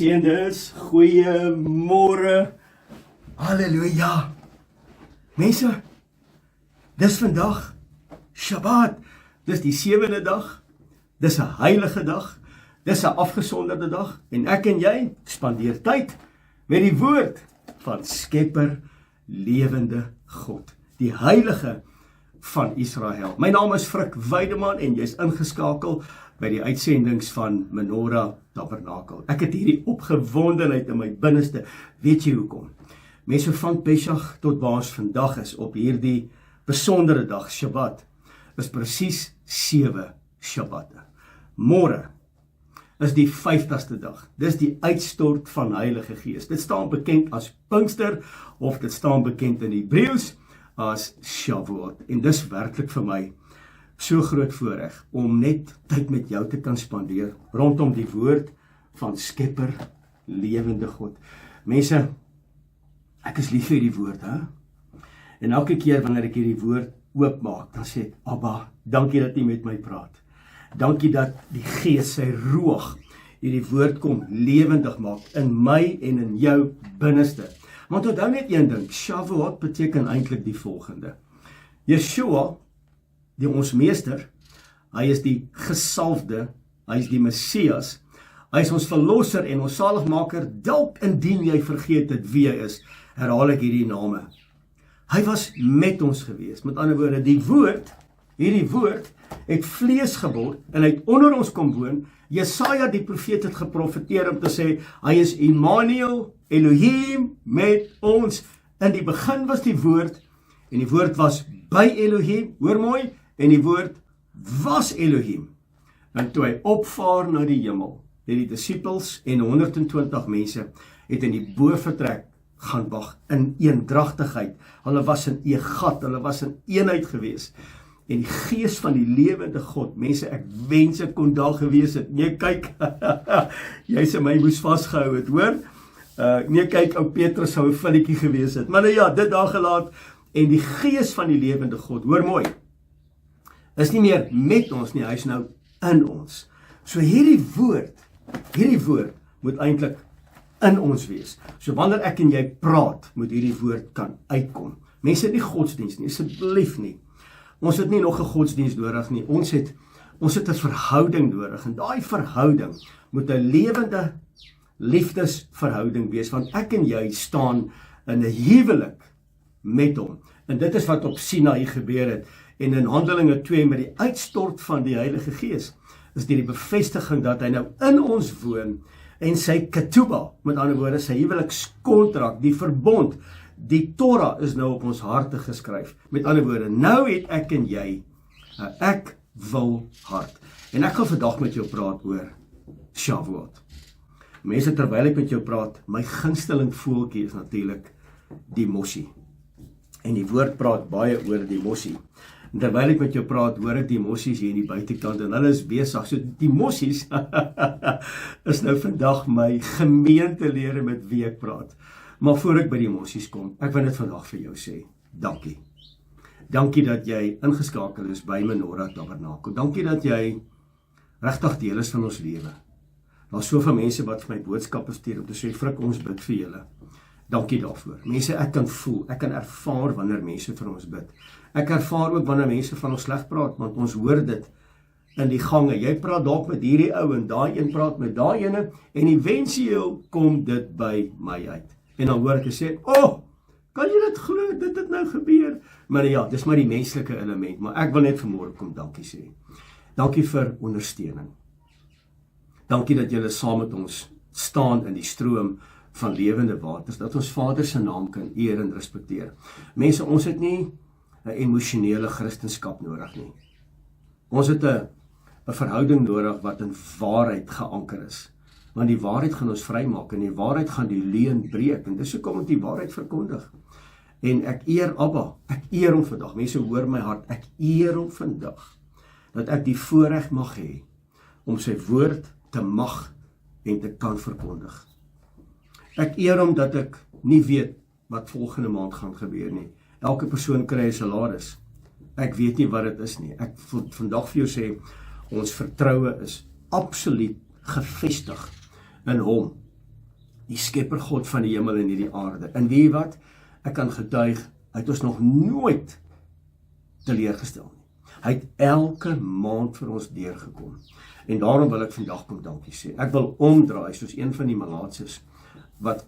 Geseëndes, goeiemôre. Halleluja. Mense, dis vandag Shabbat. Dis die 7de dag. Dis 'n heilige dag. Dis 'n afgesonderde dag en ek en jy spandeer tyd met die woord van Skepper, lewende God, die heilige van Israel. My naam is Frik Weideman en jy's ingeskakel by die uitsendings van Menorah Tabernakel. Ek het hierdie opgewondenheid in my binneste. Weet jy hoekom? Mense, van Pesach tot waar ons vandag is op hierdie besondere dag, Shabbat, is presies 7 Shabbatte. Môre is die 50ste dag. Dis die uitstort van Heilige Gees. Dit staan bekend as Pinkster, of dit staan bekend in Hebreëus as Shavuot. En dis werklik vir my so groot voorreg om net tyd met jou te kan spandeer rondom die woord van Skepper, lewende God. Mense, ek is lief vir die woord, hè? En elke keer wanneer ek hierdie woord oopmaak, dan sê ek, Abba, dankie dat jy met my praat. Dankie dat die Gees sy roog hierdie woord kom lewendig maak in my en in jou binneste. Want onthou net een ding, Shavuot beteken eintlik die volgende. Yeshua, die ons meester, hy is die gesalfde, hy is die Messias, hy is ons verlosser en ons saligmaker. Dalk indien jy vergeet het wie hy is, herhaal ek hierdie name. Hy was met ons gewees. Met ander woorde, die woord, hierdie woord, het vlees geword en hy het onder ons kom woon. Jesaja die profeet het geprofeteer om te sê, hy is Immanuel, Elohim met ons. In die begin was die woord, en die woord was by Elohim, hoor mooi, en die woord was Elohim. En toe hy opvaar na die hemel, het die disippels en 120 mense het in die bovertrek gaan wag in eendragtigheid. Hulle was in egat, hulle was in eenheid gewees. En die Gees van die lewende God, mense, ek wens ek kon daar gewees het. Nee, kyk, jy sê my moes vasgehou het, hoor? Nee, kyk, ou Petrus sou 'n filletjie gewees het. Maar nou ja, dit daar gelaat. En die Gees van die lewende God, hoor mooi, is nie meer met ons nie, hy is nou in ons. So hierdie woord moet eintlik in ons wees. So wanneer ek en jy praat, moet hierdie woord kan uitkom. Mense, nie godsdienst nie, asseblief nie. Ons het nie nog 'n godsdienst nodig nie. Ons het 'n verhouding nodig. En daai verhouding moet 'n lewende liefdesverhouding wees, want ek en jy staan in 'n huwelik met hom. En dit is wat op Sinaï gebeur het. En in Handelinge 2 met die uitstort van die Heilige Gees is die bevestiging dat hy nou in ons woon en sy ketubah, met ander woorde sy huwelikskontrak, die verbond, die Torah is nou op ons harte geskryf. Met ander woorde, nou het ek en jy 'n ek wil hart. En ek gaan vandag met jou praat oor Shavuot. Mense, terwyl ek met jou praat, my gunsteling voeltjie is natuurlik die mossie. En die woord praat baie oor die mossie. En terwyl ek met jou praat, hoor ek die mossies hier in die buitekant en hulle is besig. So die mossies is nou vandag my gemeentelede met wie ek praat. Maar voor ek by die mossies kom, ek wil net vandag vir jou sê, dankie. Dankie dat jy ingeskakel is by Menorah Tabernakel. Dankie dat jy regtig deel is van ons lewe. Daar's soveel mense wat vir my boodskappe stuur om te sê, Frik, ons bid vir julle. Dankie daarvoor. Mense, ek kan voel, ek kan ervaar wanneer mense vir ons bid. Ek ervaar ook wanneer mense van ons sleg praat, want ons hoor dit in die gange. Jy praat dalk met hierdie ou en daai een praat met daai ene en eventueel kom dit by my uit. En dan hoor ek sê, kan jy dit glo, dit het nou gebeur? Maar ja, dis maar die menslike element, maar ek wil net vanmôre kom dankie sê. Dankie vir ondersteuning. Dankie dat julle saam met ons staan in die stroom van lewende waters, dat ons Vader se naam kan eer en respekteer. Mense, ons het nie 'n emosionele Christendom nodig nie. Ons het 'n verhouding nodig wat in waarheid geanker is. Want die waarheid gaan ons vrymaak en die waarheid gaan die leuen breek. En dis hoekom ek die waarheid verkondig. En ek eer Abba, ek eer hom vandag. Mense, hoor my hart, ek eer hom vandag. Dat ek die voorreg mag hê om sy woord te mag en te kan verkondig. Ek eer hom dat ek nie weet wat volgende maand gaan gebeur nie. Elke persoon kry 'n salaris. Ek weet nie wat dit is nie. Ek wil vandag vir jou sê, ons vertroue is absoluut gefestig in hom. die skepper God van die hemel en hierdie aarde. En weet jy wat? Ek kan getuig, hy het ons nog nooit teleurgestel nie. Hy het elke maand vir ons deurgekom. En daarom wil ek vandag kom dankie sê. Ek wil omdraai soos een van die malaatses wat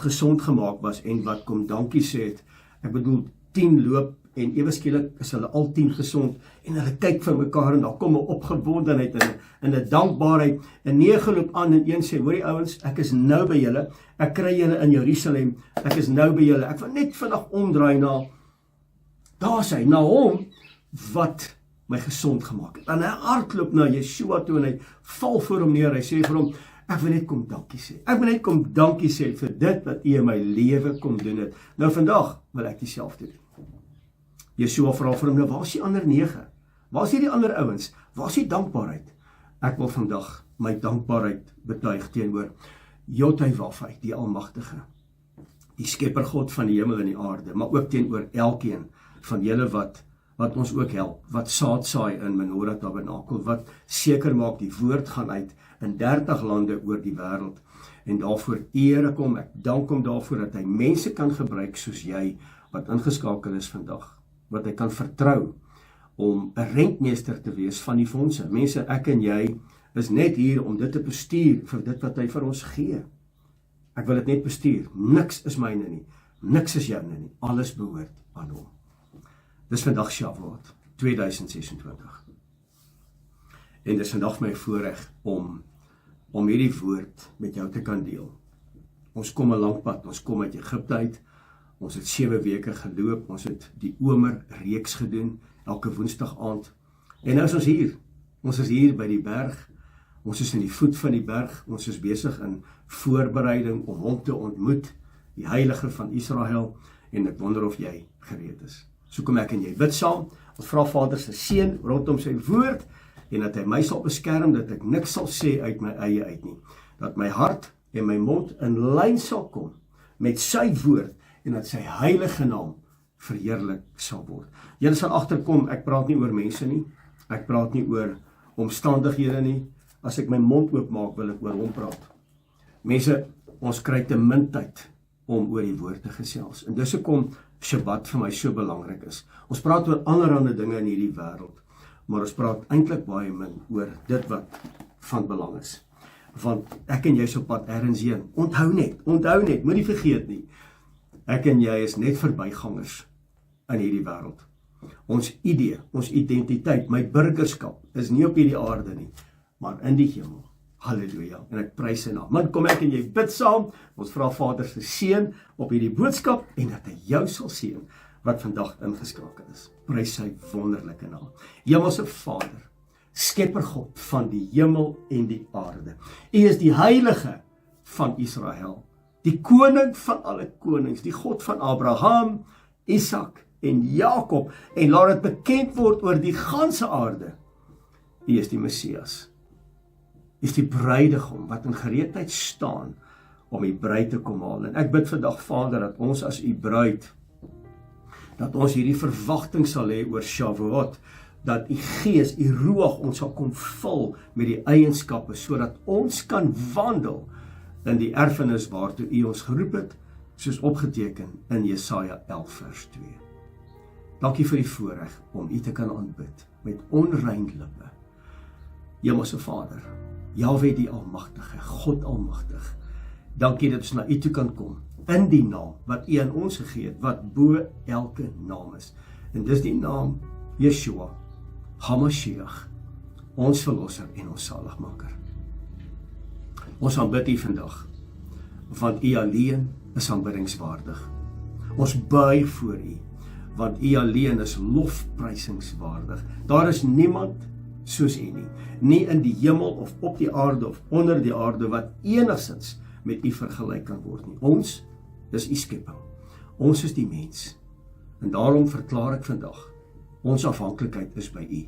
gesond gemaak was en wat kom dankie sê het. Ek bedoel 10 loop en ewe skielik is hulle al 10 gesond en hulle kyk vir mekaar en daar kom 'n opgewondenheid en 'n dankbaarheid. En 9 loop aan en een sê, hoorie ouens, ek is nou by julle. Ek kry julle in Jerusalem. Ek is nou by julle. Ek wil net vandag omdraai na daar sê, na hom wat my gesond gemaak het. En hy hardloop na Yeshua toe en hy val voor hom neer. Hy sê vir hom, ek wil net kom dankie sê. Ek wil net kom dankie sê vir dit wat u in my lewe kom doen het. Nou vandag wil ek dieselfde doen. Yeshua vra vir hom, nou waar is die ander 9? Waar is die ander ouens? Waar is die dankbaarheid? Ek wil vandag my dankbaarheid betuig teenoor Jotywafai, die Almagtige, die skepper God van die hemel en die aarde, maar ook teenoor elkeen van julle wat ons ook help, wat saad saai in Menorah Tabernakel, wat seker maak die woord gaan uit in 30 lande oor die wêreld. En daarvoor eer ek hom, ek dank hom daarvoor dat hy mense kan gebruik soos jy, wat ingeskakel is vandag, wat hy kan vertrou om 'n rentmeester te wees van die fondse. Mense, ek en jy is net hier om dit te bestuur vir dit wat hy vir ons gee. Ek wil dit net bestuur. Niks is myne nie. Niks is joune nie. Alles behoort aan hom. Dis vandag Shavuot 2026. En dis vandag my voorreg om hierdie woord met jou te kan deel. Ons kom 'n lang pad. Ons kom uit Egipte uit. Ons het 7 weke geloop. Ons het die Omer reeks gedoen elke woensdag aand. En nou is ons hier. Ons is hier by die berg. Ons is in die voet van die berg. Ons is besig in voorbereiding om hom te ontmoet, die heilige van Israel, en ek wonder of jy gereed is. So kom ek en jy bid saam. Ons vra Vader se seën rondom sy woord en dat hy my sal beskerm, dat ek niks sal sê uit my eie uit nie. Dat my hart en my mond in lyn sal kom met sy woord en dat sy heilige naam verheerlik sal word. Julle sal agterkom, ek praat nie oor mense nie. Ek praat nie oor omstandighede nie. As ek my mond oopmaak, wil ek oor hom praat. Mense, ons kry te min tyd om oor die woord te gesels. En dis hoekom Shabbat vir my so belangrik is. Ons praat oor allerhande dinge in hierdie wêreld, maar ons praat eintlik baie min oor dit wat van belang is. Want ek en jy is op pad ergens heen. Onthou net, moenie vergeet nie. Ek en jy is net verbygangers in hierdie wêreld. Ons idee, ons identiteit, my burgerskap is nie op hierdie aarde nie, maar in die hemel. Halleluja, en ek prys sy naam. Man, kom ek en jy bid saam, ons vra Vader se seën op hierdie boodskap, en dat hy jou sal seën, wat vandag ingeskakel is. Prys sy wonderlike naam. Hemelse Vader, skepper God van die hemel en die aarde. U is die heilige van Israel, die koning van alle konings, die God van Abraham, Isak en Jakob, en laat dit bekend word oor die ganse aarde. U is die Messias. Is die bruidegom wat in gereedheid staan om die bruid te kom haal. En ek bid vandag, Vader, dat ons as u bruid, dat ons hierdie verwagting sal hê oor Shavuot, dat u Gees, u Ruach ons sal kom vul met die eienskappe, sodat ons kan wandel in die erfenis waartoe u ons geroep het, soos opgeteken in Jesaja 11 vers 2. Dankie vir die voorreg om u te kan aanbid met onrein lippe. Hemelse Vader, Jahwe die Almagtige, God Almagtig, dankie dat ons na u toe kan kom, in die naam wat u aan ons gegee het, wat bo elke naam is. En dis die naam Yeshua, HaMashiach, ons verlosser en ons saligmaker. Ons aanbid u vandag, want u alleen is aanbiddingswaardig. Ons buig voor u, want u alleen is lofprysingswaardig. Daar is niemand soos u nie in die hemel of op die aarde of onder die aarde wat enigstens met u vergelyk kan word nie. Ons is u skepping. Ons is die mens. En daarom verklaar ek vandag, ons afhanklikheid is by u.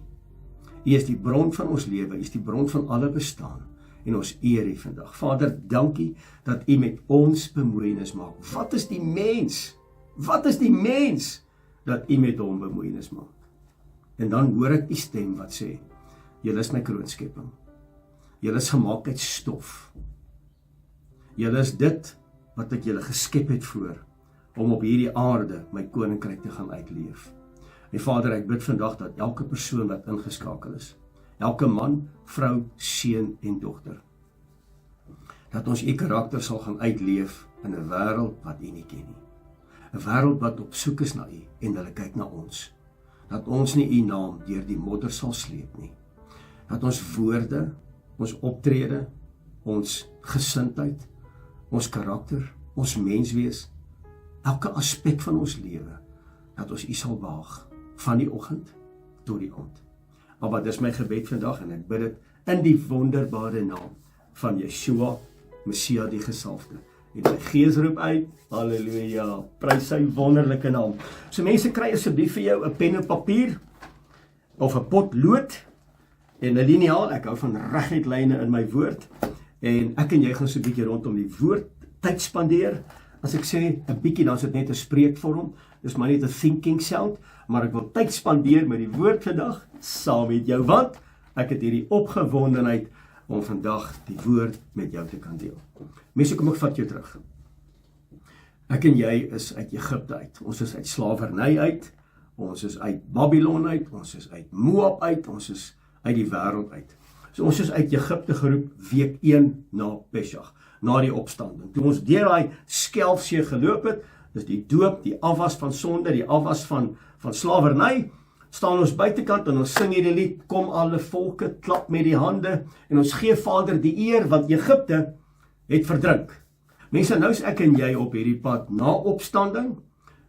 U is die bron van ons lewe, u is die bron van alle bestaan. En ons eer u vandag. Vader, dankie dat u met ons bemoeienis maak. Wat is die mens? Wat is die mens dat u met hom bemoeienis maak? En dan hoor ek die stem wat sê, julle is my kroonskepping. Julle is gemaak uit stof. Julle is dit wat ek julle geskep het voor, om op hierdie aarde my koninkryk te gaan uitleef. En Vader, ek bid vandag dat elke persoon wat ingeskakel is, elke man, vrou, seun en dogter, dat ons u karakter sal gaan uitleef in 'n wêreld wat u nie ken nie. 'n Wêreld wat op soek is na u en hulle kyk na ons. Dat ons nie u naam deur die modder sal sleep nie. Dat ons woorde, ons optrede, ons gesindheid, ons karakter, ons menswees, elke aspek van ons lewe, dat ons u sal behaag, van die oggend tot die aand. Maar dis my gebed vandag en ek bid dit in die wonderbare naam van Yeshua, Messia die gesalfde. En my gees roep uit, halleluja, prys sy wonderlike naam. So mense, kry asseblief vir jou 'n pen en papier, of 'n pot lood, en 'n liniaal. Ek hou van reguit lyne in my woord, en ek en jy gaan so 'n bietjie rondom die woord tyd spandeer. As ek sê 'n bietjie, dan is dit net 'n spreekvorm, dis maar net 'n thinking sound, maar ek wil tyd spandeer met die woord vandag, saam met jou, want ek het hierdie opgewondenheid om vandag die woord met jou te kan deel. Mense, kom ek vat jou terug. Ek en jy is uit Egipte uit, ons is uit slawerny uit, ons is uit Babylon uit, ons is uit Moab uit, ons is uit die wêreld uit. So ons is uit Egipte geroep week 1 na Pesach, na die opstanding. Toe ons deur daai Skelfsee geloop het, dis die doop, die afwas van sonde, die afwas van slawerny, staan ons buitekant en ons sing hierdie lied, kom alle volke, klap met die hande, en ons gee Vader die eer, want Egipte het verdrink. Mense, nou is ek en jy op hierdie pad na opstanding,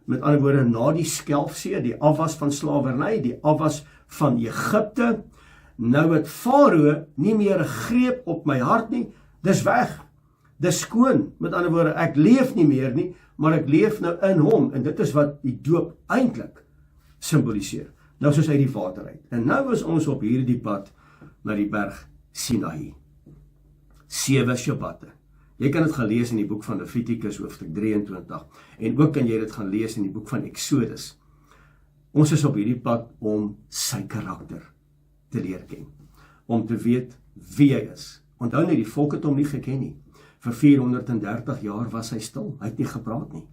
met ander woorde na die Skelfsee, die afwas van slawerny, die afwas van Egipte. Nou het Farao nie meer 'n greep op my hart nie, dis weg, dis skoon, met ander woorde, ek leef nie meer nie, maar ek leef nou in hom, en dit is wat die doop eintlik symboliseer. Nou soos uit die water uit. En nou is ons op hierdie pad na die berg Sinai. 7 Shabbatte. Jy kan dit gaan lees in die boek van Levitikus hoofstuk 23, en ook kan jy dit gaan lees in die boek van Exodus. Ons is op hierdie pad om sy karakter te leer ken, om te weet wie hy is. Onthou net, die volk het hom nie geken nie. Vir 430 jaar was hy stil, hy het nie gepraat nie.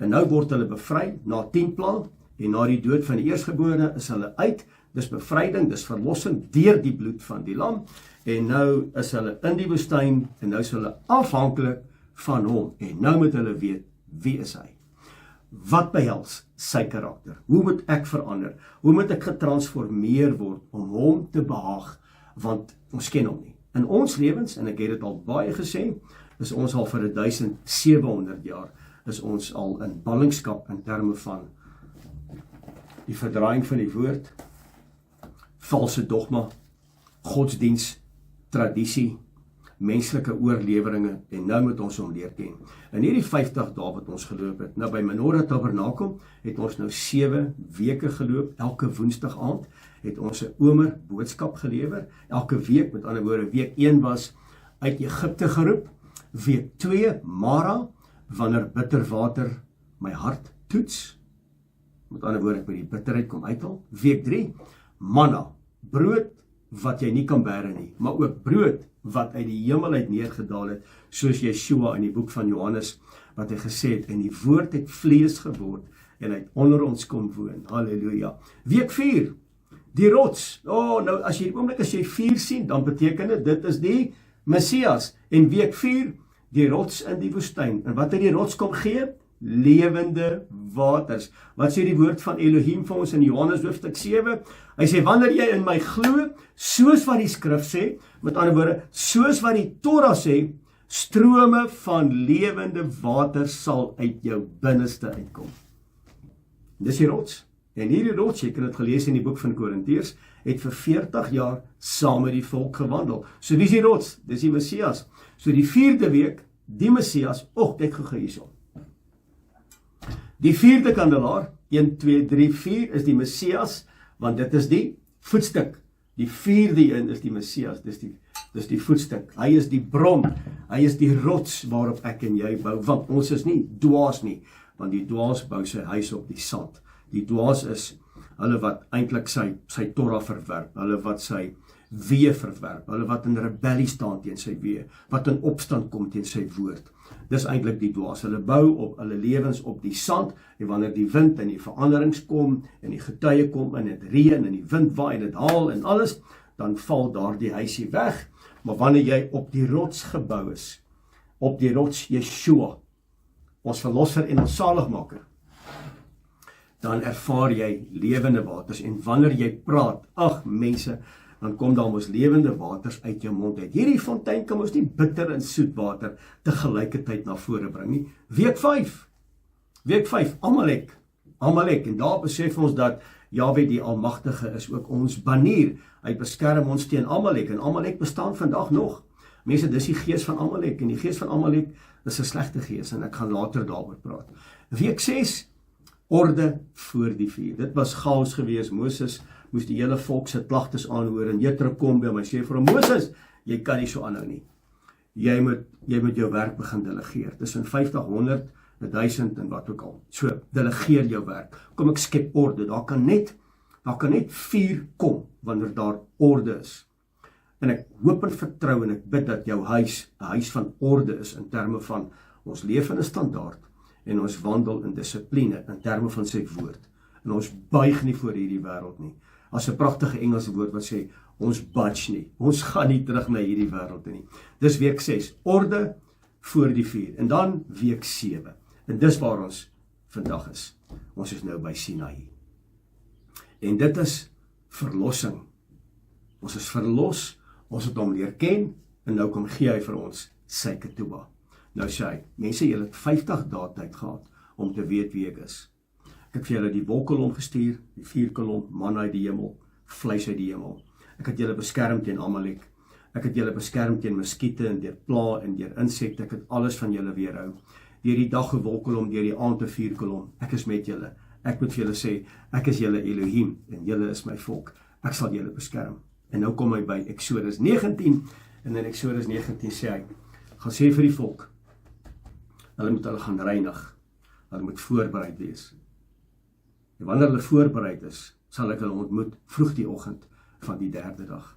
En nou word hulle bevry na 10 pla, en na die dood van die eerstgebore is hulle uit, dis bevryding, dis verlossing deur die bloed van die lam, en nou is hulle in die woestyn, en nou is hulle afhanklik van hom, en nou moet hulle weet, wie is hy? Wat behels sy karakter? Hoe moet ek verander? Hoe moet ek getransformeer word om hom te behaag? Want ons ken hom nie. In ons lewens, en ek het dit al baie gesê, is ons al vir 1700 jaar, is ons al in ballingskap in terme van die verdraaiing van die woord, valse dogma, godsdiens, tradisie, menslike oorleweringe, en nou moet ons hom leer ken. In hierdie 50 dae wat ons geloop het, nou by Menorah Tabernakel, het ons nou 7 weke geloop, elke woensdag aand, het ons 'n omer boodskap gelewer, elke week, met ander woorde, week 1 was uit Egipte geroep, week 2, Mara, wanneer bitter water my hart toets, met ander woorde, ek by die bitterheid kom uithaal, week 3, manna, brood wat jy nie kan bære nie, maar ook brood wat uit die hemel uit neergedaal het, soos Yeshua in die boek van Johannes, wat hy gesê het, en die woord het vlees geword, en hy het onder ons kom woon, halleluja. Week 4, die rots, nou as jy oomblik as jy 4 sien, dan beteken dit is die Messias, en week 4, die rots in die woestyn, en wat het die rots kom gee? Lewende waters. Wat sê die woord van Elohim vir ons in Johannes hoofstuk 7? Hy sê, wanneer jy in my glo, soos wat die skrif sê, met ander woorde, soos wat die Torah sê, strome van lewende water sal uit jou binneste uitkom. Dis die rots. En hierdie rots, jy kan dit gelees in die boek van Korintiërs, het vir 40 jaar saam met die volk gewandel. So wie is die rots? Dis die Messias. So die 4de week, die Messias, kyk gou hierso. Die 4de kandelaar, 1, 2, 3, 4 is die Messias, want dit is die voetstuk. Die 4de een is die Messias, dis die voetstuk. Hy is die bron, hy is die rots waarop ek en jy bou, want ons is nie dwaas nie, want die dwaas bou sy huis op die sand. Die dwaas is hulle wat eintlik sy Torah verwerp, hulle wat sy weë verwerp, hulle wat in rebellie staan teen sy weë, wat in opstand kom teen sy woord. Dis eintlik die dwaas. Hulle bou op hulle lewens op die sand, en wanneer die wind en die veranderings kom, en die getye kom, en dit reën, en die wind waai, en dit haal, en alles, dan val daar die huisie weg. Maar wanneer jy op die rots gebou is, op die rots Yeshua, ons verlosser en ons saligmaker, dan ervaar jy lewende waters, en wanneer jy praat, ag mense, dan kom daar mos lewende waters uit jou mond uit. Hierdie fontein kan mos nie bitter en soet water tegelijkertijd na vore bring nie. Week 5, Amalek, en daar besef ons dat Jahwe die Almagtige is ook ons banier. Hy beskerm ons teen Amalek, en Amalek bestaan vandag nog. Mense, dis die gees van Amalek, en die gees van Amalek is 'n slegte gees, en ek gaan later daaroor praat. Week 6, orde voor die vuur. Dit was chaos gewees. Moses moes die hele volk se klagtes aanhoor, en Jethro kom by hom en sê vir hom, Moses, jy kan nie so aanhou nie. Jy moet jou werk begin delegeer. Tussen 50, 100, 1000 en wat ook al. So, delegeer jou werk. Kom ek skep orde. Daar kan net vuur kom wanneer daar orde is. En ek hoop en vertrou en ek bid dat jou huis 'n huis van orde is in terme van ons leef in 'n standaard en ons wandel in dissipline in terme van sy woord. En ons buig nie voor hierdie wêreld nie. As 'n pragtige Engelse woord wat sê, ons budge nie. Ons gaan nie terug na hierdie wêreld nie. Dis week 6, orde voor die vuur. En dan week 7. En dis waar ons vandag is. Ons is nou by Sinai. En dit is verlossing. Ons is verlos, ons het hom leer ken, en nou kom gee hy vir ons sy ketubah. Nou sê hy, mense, julle het 50 dae tyd gehad om te weet wie ek is. Ek het vir julle die wolkkolom gestuur, die vuurkolom, manna uit die hemel, vleis uit die hemel. Ek het julle beskerm teen Amalek. Ek het julle beskerm teen muskiete en deur pla en deur insekte. Ek het alles van julle weerhou. Deur die dag 'n wolkkolom, deur die aand 'n vuurkolom. Ek is met julle. Ek moet vir julle sê, ek is julle Elohim en julle is my volk. Ek sal julle beskerm. En nou kom hy by Exodus 19, en in Exodus 19 sê hy, gaan sê vir die volk, hulle moet hulle gaan reinig, hulle moet voorbereid wees. En wanneer hulle voorbereid is, sal ek hulle ontmoet vroeg die oggend van die 3de dag.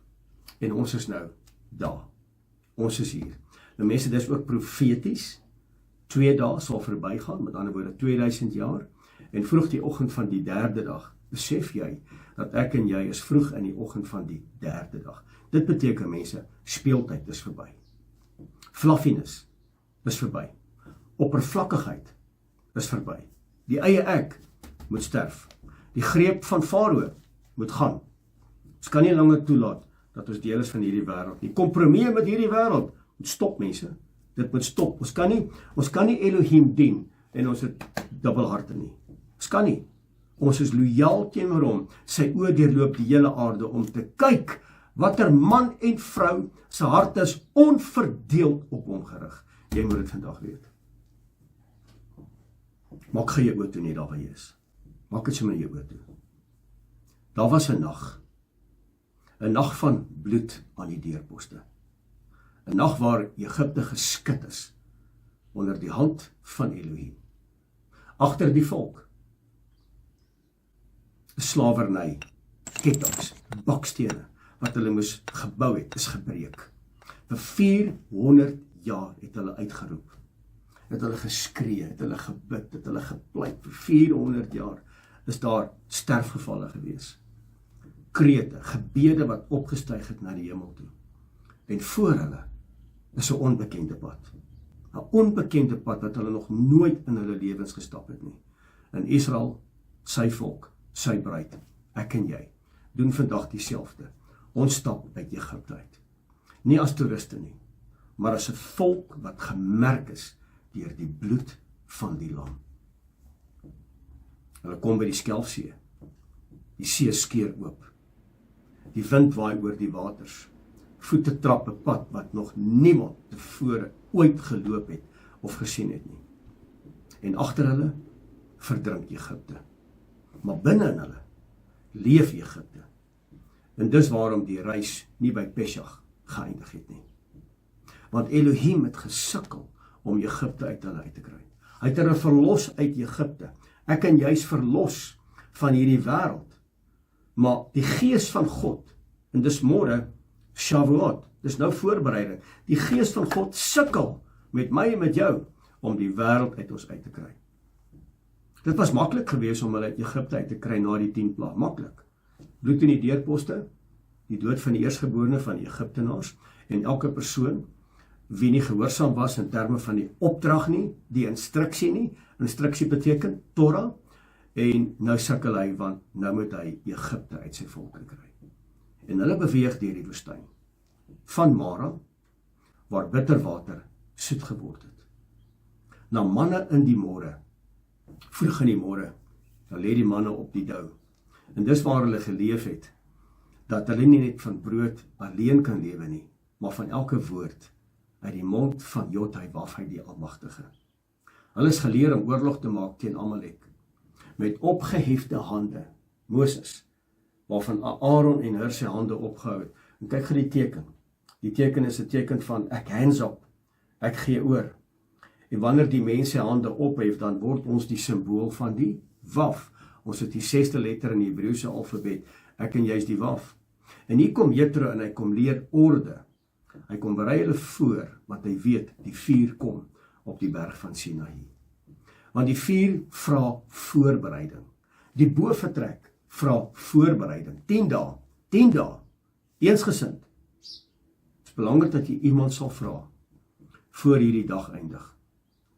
En ons is nou daar. Ons is hier. Nou mense, dis ook profeties. 2 dae sal verbygaan, met ander woorde 2000 jaar. En vroeg die oggend van die 3de dag, besef jy dat ek en jy is vroeg in die oggend van die 3de dag. Dit beteken mense, speeltyd is verby. Fluffiness is verby. Oppervlakkigheid is verby. Die eie ek moet sterf. Die greep van Farao moet gaan. Ons kan nie langer toelaat dat ons deel is van hierdie wêreld nie. Kompromie met hierdie wêreld moet stop, mense. Dit moet stop. Ons kan nie Elohim dien en ons het dubbelharte nie. Ons kan nie. Ons is loyaal teenoor hom. Sy oë deurloop die hele aarde om te kyk watter man en vrou se hart is onverdeeld op hom gerig. Jy moet dit vandag weet. Maak gee jou oë toe nie daar waar jy is. Maak dit sommer jou oë toe. Daar was 'n nag. 'n Nag van bloed aan die deurposte. 'n Nag waar Egipte geskit is onder die hand van Elohim. Agter die volk. Slawerny, kettinge, bakstene wat hulle moes gebou het, is gebreek. Vir 400 jaar het hulle uitgeroep. Het hulle geskree, het hulle gebid, het hulle gepleit. Vir 400 jaar is daar sterfgevalle gewees. Krete, gebede wat opgestyg het na die hemel toe. En voor hulle is 'n onbekende pad. 'n Onbekende pad wat hulle nog nooit in hulle lewens gestap het nie. In Israel, sy volk, sy bruid, ek en jy, doen vandag dieselfde. Ons stap uit Egipte uit. Nie as toeriste nie, maar as 'n volk wat gemerk is deur die bloed van die lam. Hulle kom by die Skelfsee. Die see skeur oop. Die wind waai oor die waters. Voete trap 'n pad wat nog niemand tevore ooit geloop het of gesien het nie. En agter hulle verdrink Egipte. Maar binne in hulle leef Egipte. En dis waarom die reis nie by Pesach geëindig het nie. Want Elohim het gesukkel om Egipte uit hulle uit te kry. Hy het hulle verlos uit Egipte. Ek en jy is verlos van hierdie wêreld. Maar die gees van God, en dis môre Shavuot, dis nou voorbereiding. Die Gees van God sukkel met my en met jou om die wêreld uit ons uit te kry. Dit was maklik geweest om hulle uit Egipte uit te kry na die 10 plaag, maklik. Bloed in die deurposte, die dood van die eerstgeborene van die Egiptenaars, en elke persoon wie nie gehoorsaam was in terme van die opdrag nie, die instruksie nie, instruksie beteken Torah, en nou sukkel hy, want nou moet hy Egipte uit sy volke kry. En hulle beweeg deur die woestyn, van Mara, waar bitterwater soet geword het, na manne in die môre, vroeg in die môre, dan lê die manne op die dou, en dis waar hulle geleef het, dat hulle nie net van brood alleen kan lewe nie, maar van elke woord, uit die mond van Jod-Hai-Waf-Hai die Almagtige. Hulle is geleer om oorlog te maak teen Amalek, met opgehefte hande, Moses, waarvan Aaron en Hur sy hande opgehou het. En kyk gou die teken. Die teken is 'n teken van ek hands up, ek gee oor. En wanneer die mens sy hande ophef, dan word ons die simbool van die waf. Ons het die 6de letter in die Hebreëse alfabet. Ek en jy is die waf. En hier kom Jethro en hy kom leer orde. Hy kom berei hulle voor, want hy weet die vuur kom op die berg van Sinaï. Want die vuur vra voorbereiding. Die bovertrek vra voorbereiding. 10 dae, 10 dae, eensgesind. Het is belangrik dat jy iemand sal vra, voor hierdie dag eindig.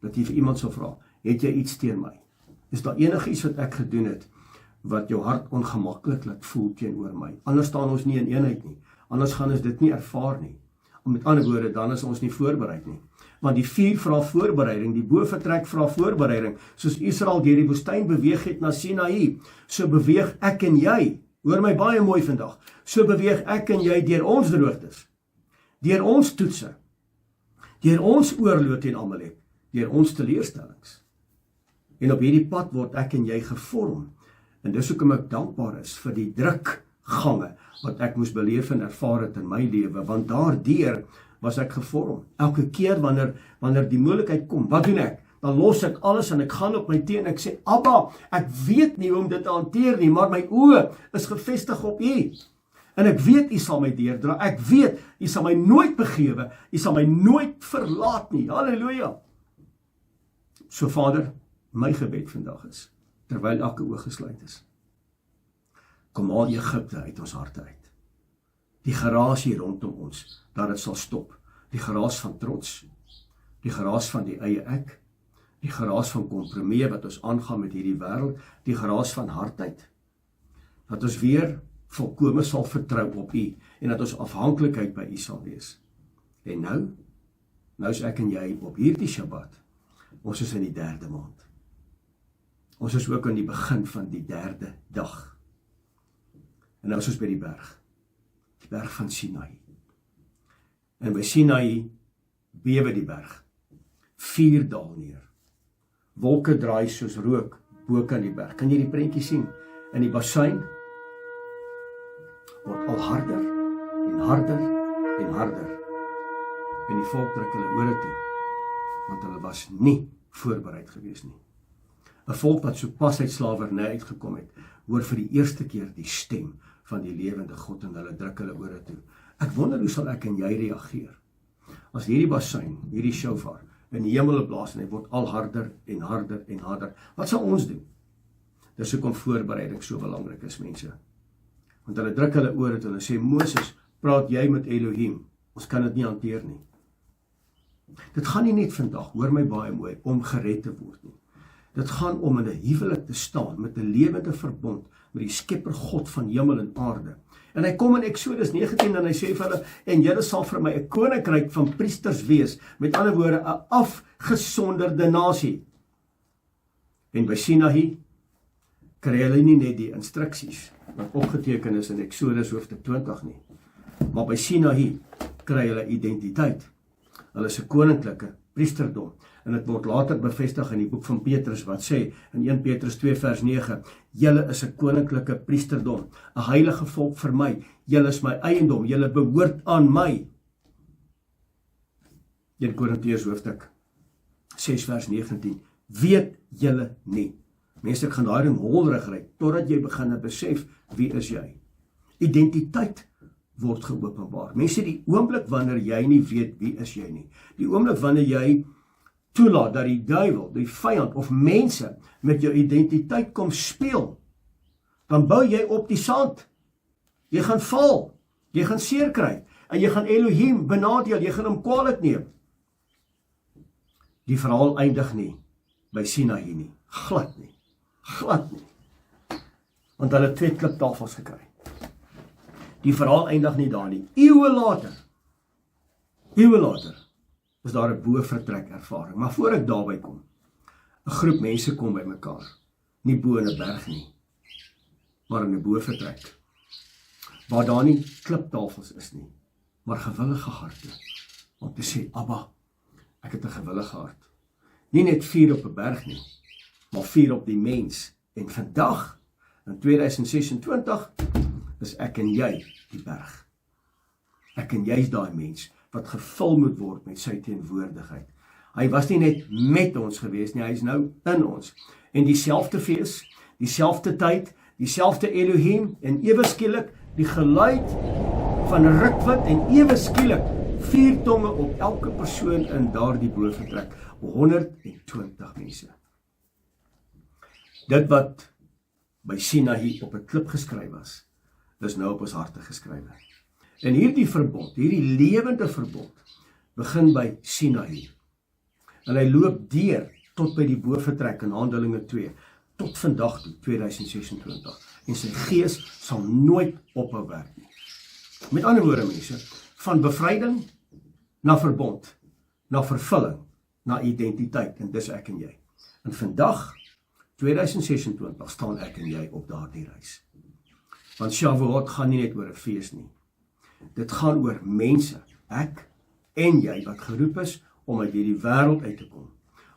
Dat jy vir iemand sal vra, het jy iets teen my? Is daar enigiets wat ek gedoen het, wat jou hart ongemaklik laat voel teenoor my? Anders staan ons nie in eenheid nie. Anders gaan ons dit nie ervaar nie. Met ander woorde, dan is ons nie voorbereid nie. Want die vuur vra voorbereiding, die bovertrek vra voorbereiding. Soos Israel deur die woestyn beweeg het na Sinaï, so beweeg ek en jy, hoor my baie mooi vandag, so beweeg ek en jy deur ons droogtes, deur ons toetse, deur ons oorlog teen Amalek, deur ons teleurstellings. En op hierdie pad word ek en jy gevorm. En dis hoekom ek dankbaar is vir die drukgange wat ek moes beleef en ervaar het in my lewe, want daardeur was ek gevorm. Elke keer wanneer die moontlikheid kom, wat doen ek? Dan los ek alles en ek gaan op my tene en ek sê, Abba, ek weet nie hoe om dit te hanteer nie, maar my oë is gefestig op U. En ek weet U sal my deurdra, ek weet U sal my nooit begewe, U sal my nooit verlaat nie. Halleluja. So Vader, my gebed vandag is, terwyl elke oog gesluit is, kom haal Egipte uit ons harte uit. Die geraas hier rondom ons, dat het sal stop. Die geraas van trots, die geraas van die eie ek, die geraas van kompromie wat ons aangaan met hierdie wêreld, die geraas van hardheid, dat ons weer volkome sal vertrou op U, en dat ons afhanklikheid by U sal wees. En nou is ek en jy op hierdie Shabbat, ons is in die 3de maand. Ons is ook aan die begin van die 3de dag. En nou is ons by die berg van Sinaï. En by Sinaï bewe die berg, vuur daal neer, wolke draai soos rook bo kan die berg. Kan jy die prentjie sien? In die bassein word al harder en harder en harder. En die volk druk hulle ore toe, want hulle was nie voorbereid gewees nie. 'n Volk wat sopas uit slawerny uitgekom het, hoor vir die eerste keer die stem van die lewende God en hulle druk hulle ore toe. Ek wonder hoe sal ek en jy reageer as hierdie bassein, hierdie shofar in die hemel blaas en hy word al harder en harder en harder. Wat sal ons doen? Dis hoekom voorbereiding so belangrik is, mense. Want hulle druk hulle ore toe en hulle sê, Moses, praat jy met Elohim? Ons kan dit nie hanteer nie. Dit gaan nie net vandag, hoor my baie mooi, om gered te word nie. Dit gaan om in 'n huwelik te staan met 'n lewende verbond met die Skepper God van hemel en aarde. En hy kom in Exodus 19 en hy sê vir hulle, en julle sal vir my 'n koninkryk van priesters wees, met ander woorde 'n afgesonderde nasie. En by Sinaï kry hulle nie net die instruksies wat opgeteken is in Exodus hoofstuk 20 nie, maar by Sinaï kry hulle identiteit. Hulle is 'n koninklike priesterdom. En dit word later bevestig in die boek van Petrus wat sê in 1 Petrus 2 vers 9, julle is 'n koninklike priesterdom, 'n heilige volk vir my, julle is my eiendom, julle behoort aan my. 1 Korintiërs hoofstuk 6 vers 19, weet julle nie. Mense, ek gaan daai ding holrig ry, totdat jy begin besef, wie is jy? Identiteit word geopenbaar. Mense, die oomblik wanneer jy nie weet wie is jy nie, die oomblik wanneer jy toelaat dat die duiwel, die vyand of mense met jou identiteit kom speel, dan bou jy op die sand. Jy gaan val, jy gaan seer kry, en jy gaan Elohim benadeel, jy gaan hom kwaadlik neem. Die verhaal eindig nie by Sinaï nie, glad nie, want hulle het 2 kliptafels gekry. Die verhaal eindig nie daar nie. Eeue later, is daar 'n bo-vertrek ervaring. Maar voor ek daarby kom, 'n groep mense kom by mekaar, nie bo in 'n berg nie, maar in 'n bo-vertrek, waar daar nie kliptafels is nie, maar gewillige harte, om te sê, Abba, ek het 'n gewillige hart. Nie net 4 op 'n berg nie, maar 4 op die mens. En vandag, in 2026, is ek en jy die berg. Ek en jy is daai mens, wat gevul moet word met sy teenwoordigheid. Hy was nie net met ons gewees nie, hy is nou in ons. En dieselfde fees, dieselfde tyd, dieselfde Elohim, en ewe skielik, die geluid van rukwind, en ewe skielik, 4 tonge op elke persoon in daardie bo-vertrek, 120 mense. Dit wat by Sinaï op 'n klip geskryf was, is nou op ons harte geskrywe. En hierdie verbond, hierdie lewende verbond, begin by Sinaï. En hy loop deur tot by die bo-vertrek in Handelinge 2, tot vandag toe, 2026. En sy gees sal nooit ophou werk nie. Met ander woorde, mense, van bevryding na verbond, na vervulling, na identiteit, en dis ek en jy. En vandag, 2026, staan ek en jy op daardie reis. Want Shavuot gaan nie net oor 'n fees nie. Dit gaan oor mense, ek en jy, wat geroep is om uit hierdie wêreld uit te kom.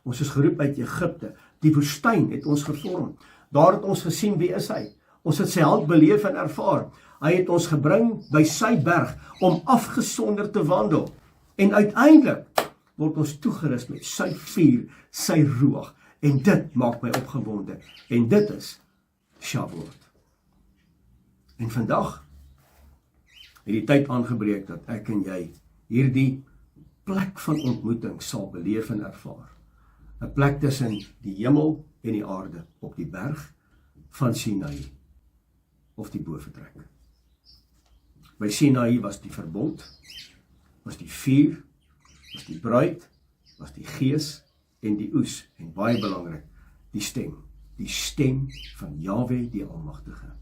Ons is geroep uit Egipte. Die woestyn het ons gevorm. Daar het ons gesien wie is hy. Ons het sy hand beleef en ervaar. Hy het ons gebring by sy berg om afgesonder te wandel. En uiteindelik word ons toegerus met sy vuur, sy roeg. En dit maak my opgewonde. En dit is Shavuot. En vandag het die tyd aangebreek dat ek en jy hierdie plek van ontmoeting sal beleef en ervaar. 'n plek tussen die hemel en die aarde op die berg van Sinaï, of die bo-vertrek. By Sinaï was die verbond, was die vuur, was die bruid, was die gees en die oes, en baie belangrik, die stem van Jahwe die Almagtige.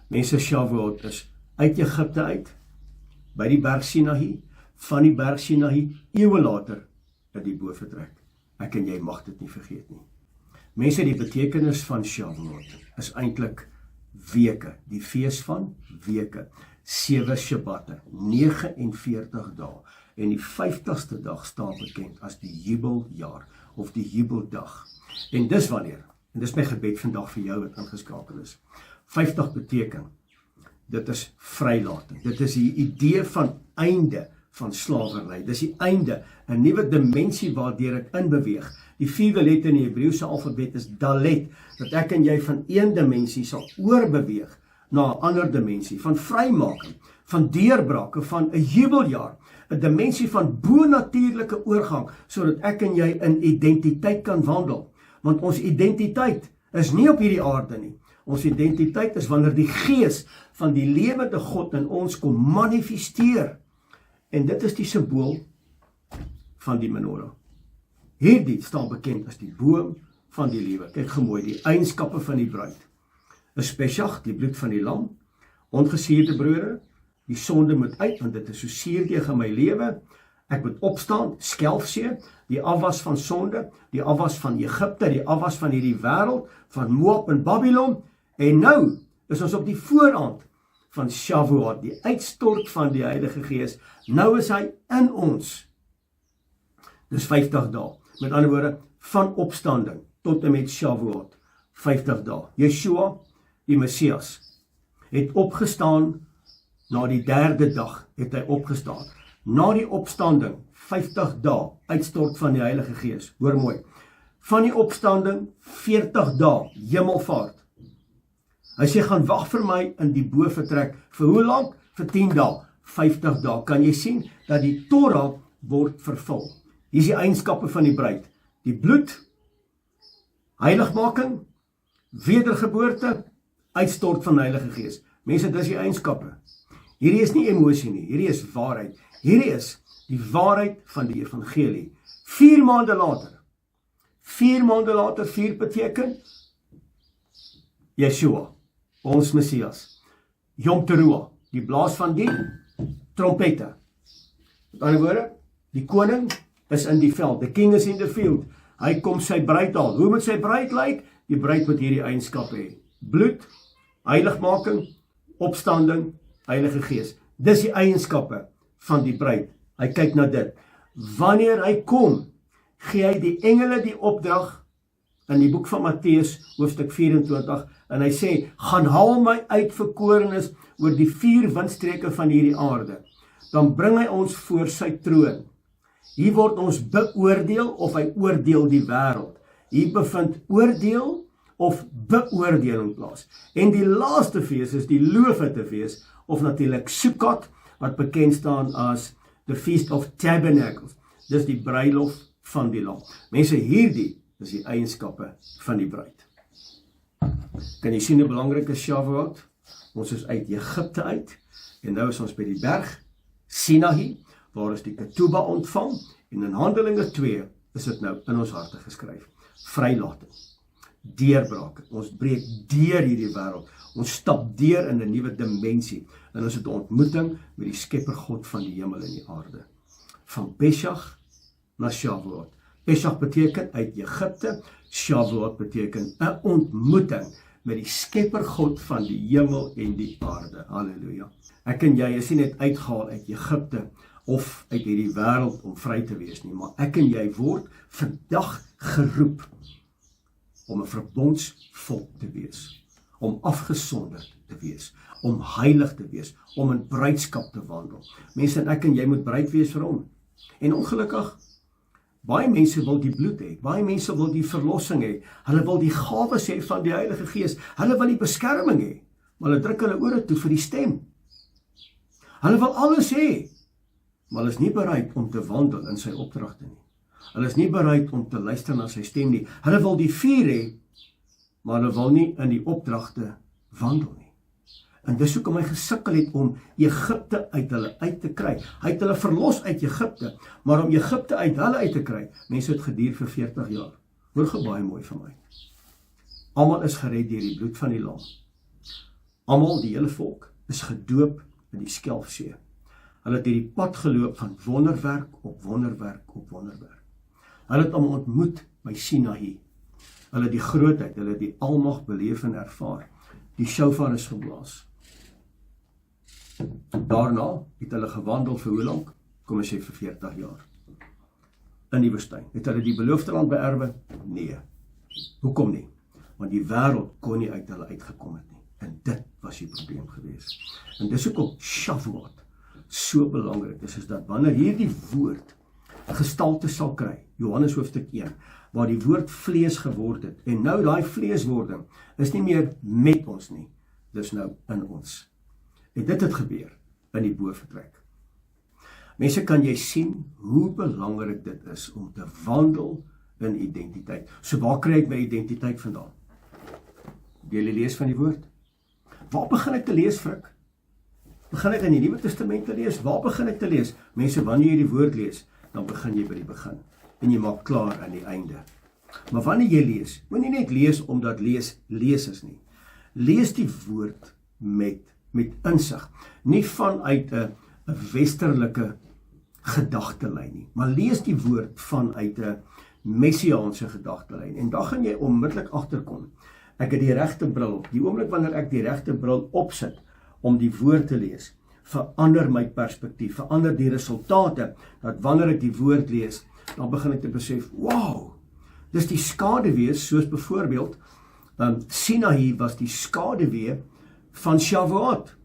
Mense, Shavuot is uit Egipte uit, by die berg Sinaï, van die berg Sinaï, eeue later, in die bo-vertrek. Ek en jy mag dit nie vergeet nie. Mense, die betekenis van Shavuot is eintlik weke, die fees van weke, 7 Shabbatte, 49 dae, en die 50ste dag staan bekend as die jubeljaar, of die jubeldag. En dis wanneer, en dis my gebed vandag vir jou wat ingeskakel is, 50 beteken, dit is vrylating, dit is die idee van einde van slawerny, dit is die einde, 'n nuwe dimensie waardeur ek inbeweeg. Die 4de letter in die Hebreëse alfabet is Dalet, dat ek en jy van een dimensie sal oorbeweeg na 'n ander dimensie, van vrymaking, van deurbrake, van 'n jubeljaar, 'n dimensie van bo-natuurlike oorgang, sodat ek en jy in identiteit kan wandel. Want ons identiteit is nie op hierdie aarde nie. Ons identiteit is wanneer die gees van die lewende God in ons kom manifesteer. En dit is die simbool van die menorah. Hierdie staan bekend as die boom van die lewe. Kyk gemooi, die eienskappe van die bruid. 'n Pesach, die bloed van die lam, ongesuurde brode, die sonde moet uit, want dit is so suurdeeg in my lewe. Ek moet opstaan, skelfsee, die afwas van sonde, die afwas van Egipte, die afwas van hierdie wêreld, van Moab en Babylon. En nou is ons op die vooraand van Shavuot, die uitstort van die Heilige Gees. Nou is hy in ons. Dis 50 dae. Met ander woorde, van opstanding tot en met Shavuot, 50 dae. Yeshua, die Messias, het opgestaan, na die 3de dag het hy opgestaan. Na die opstanding, 50 dae, uitstort van die Heilige Gees. Hoor mooi. Van die opstanding, 40 dae, hemelvaart. Hy sê, gaan wag vir my in die bo-vertrek. Vir hoe lank? vir 10 dae, 50 dae, kan jy sien dat die Torah word vervul. Hier is die eienskappe van die bruid. Die bloed, heiligmaking, wedergeboorte, uitstort van die Heilige Gees. Mense, dis die eienskappe. Hierdie is nie emosie nie, hierdie is waarheid. Hierdie is die waarheid van die evangelie. 4 maande later, 4 beteken Yeshua, ons Messias. Yom Teruah, die blaas van die trompette. Met ander woorde, die koning is in die veld, the king is in the field. Hy kom sy bruid haal. Hoe moet sy bruid lyk? Die bruid moet hierdie eienskappe hê. Bloed, heiligmaking, opstanding, Heilige Gees. Dis die eienskappe van die bruid. Hy kyk na dit. Wanneer hy kom, gee hy die engele die opdrag in die boek van Matteus, hoofstuk 24, en hy sê, gaan haal my uitverkorenes oor die 4 windstreke van hierdie aarde. Dan bring hy ons voor sy troon. Hier word ons beoordeel of hy oordeel die wêreld. Hier bevind oordeel of beoordeling plaas. En die laaste fees is die Loofhutte fees, of natuurlik Sukkot, wat bekend staan as the Feast of Tabernacles. Dis die bruilof van die lam. Mense, hierdie is die eienskappe van die bruid. Kan jy sien hoe belangrik is Shavuot? Ons is uit Egipte uit, en nou is ons by die berg Sinaï, waar ons die ketubah ontvang, en in Handelinge 2 is dit nou in ons harte geskryf. Vrylating, deurbrake, ons breek deur hierdie wêreld, ons stap deur in 'n nuwe dimensie, en ons het 'n ontmoeting met die Skepper God van die hemel en die aarde. Van Pesach na Shavuot. Pesach beteken uit Egipte, Shavuot beteken 'n ontmoeting met die Skepper God van die hemel en die aarde. Halleluja. Ek en jy is nie net uitgehaal uit Egipte of uit hierdie wêreld om vry te wees nie, maar ek en jy word vandag geroep om 'n verbondsvolk te wees, om afgesonderd te wees, om heilig te wees, om in bruidskap te wandel. Mense, en ek en jy moet bruid wees vir hom. En ongelukkig, baie mense wil die bloed hê, baie mense wil die verlossing hê, hulle wil die gawes hê van die Heilige Gees, hulle wil die beskerming hê, maar hulle druk hulle ore toe vir die stem. Hulle wil alles hê, maar hulle is nie bereid om te wandel in sy opdragte nie. Hulle is nie bereid om te luister na sy stem nie. Hulle wil die vuur hê, maar hulle wil nie in die opdragte wandel nie. En dis hoekom hy gesukkel het om Egipte uit hulle uit te kry. Hy het hulle verlos uit Egipte, maar om Egipte uit hulle uit te kry, mense het geduur vir 40 jaar. Hoor gou baie mooi van my. Almal is gered deur die bloed van die lam. Almal, die hele volk, is gedoop in die Skelfsee. Hulle het hierdie pad geloop van wonderwerk op wonderwerk op wonderwerk. Hulle het hom ontmoet by Sinaï. Hulle het die grootheid, hulle het die almag beleef en ervaar. Die shofar is geblaas. Daarna het hulle gewandel vir hoe lank? Kom ons sê vir 40 jaar. In die woestyn. Het hulle die beloofde land beerwe? Nee. Hoekom nie? Want die wêreld kon nie uit hulle uitgekom het nie. En dit was die probleem gewees. En dis hoekom Shavuot so belangrik is dat wanneer hierdie woord gestalte sal kry, Johannes hoofstuk 1, waar die woord vlees geword het, en nou daai vleeswording is nie meer met ons nie, dis nou in ons. En dit het gebeur in die boorvertrek. Mense, kan jy sien hoe belangrik dit is om te wandel in identiteit. So waar kry ek my identiteit vandaan? Jy lees van die woord. Waar begin ek te lees, Frik? Begin ek in die Nuwe Testament te lees? Waar begin ek te lees? Mense, wanneer jy die woord lees, dan begin jy by die begin. En jy maak klaar aan die einde. Maar wanneer jy lees, moet jy net lees omdat lees is nie. Lees die woord met insig. Nie vanuit 'n westerlike gedagtelyn nie, maar lees die woord vanuit 'n messiaanse gedagtelyn. En dan gaan jy onmiddellik agterkom. Ek het die regte bril op. Die oomblik wanneer ek die regte bril opsit om die woord te lees, verander my perspektief, verander die resultate, dat wanneer ek die woord lees, dan begin ek te besef, wow, dis die skaduwee, soos byvoorbeeld, Sinaï was die skaduwee van Shavuot,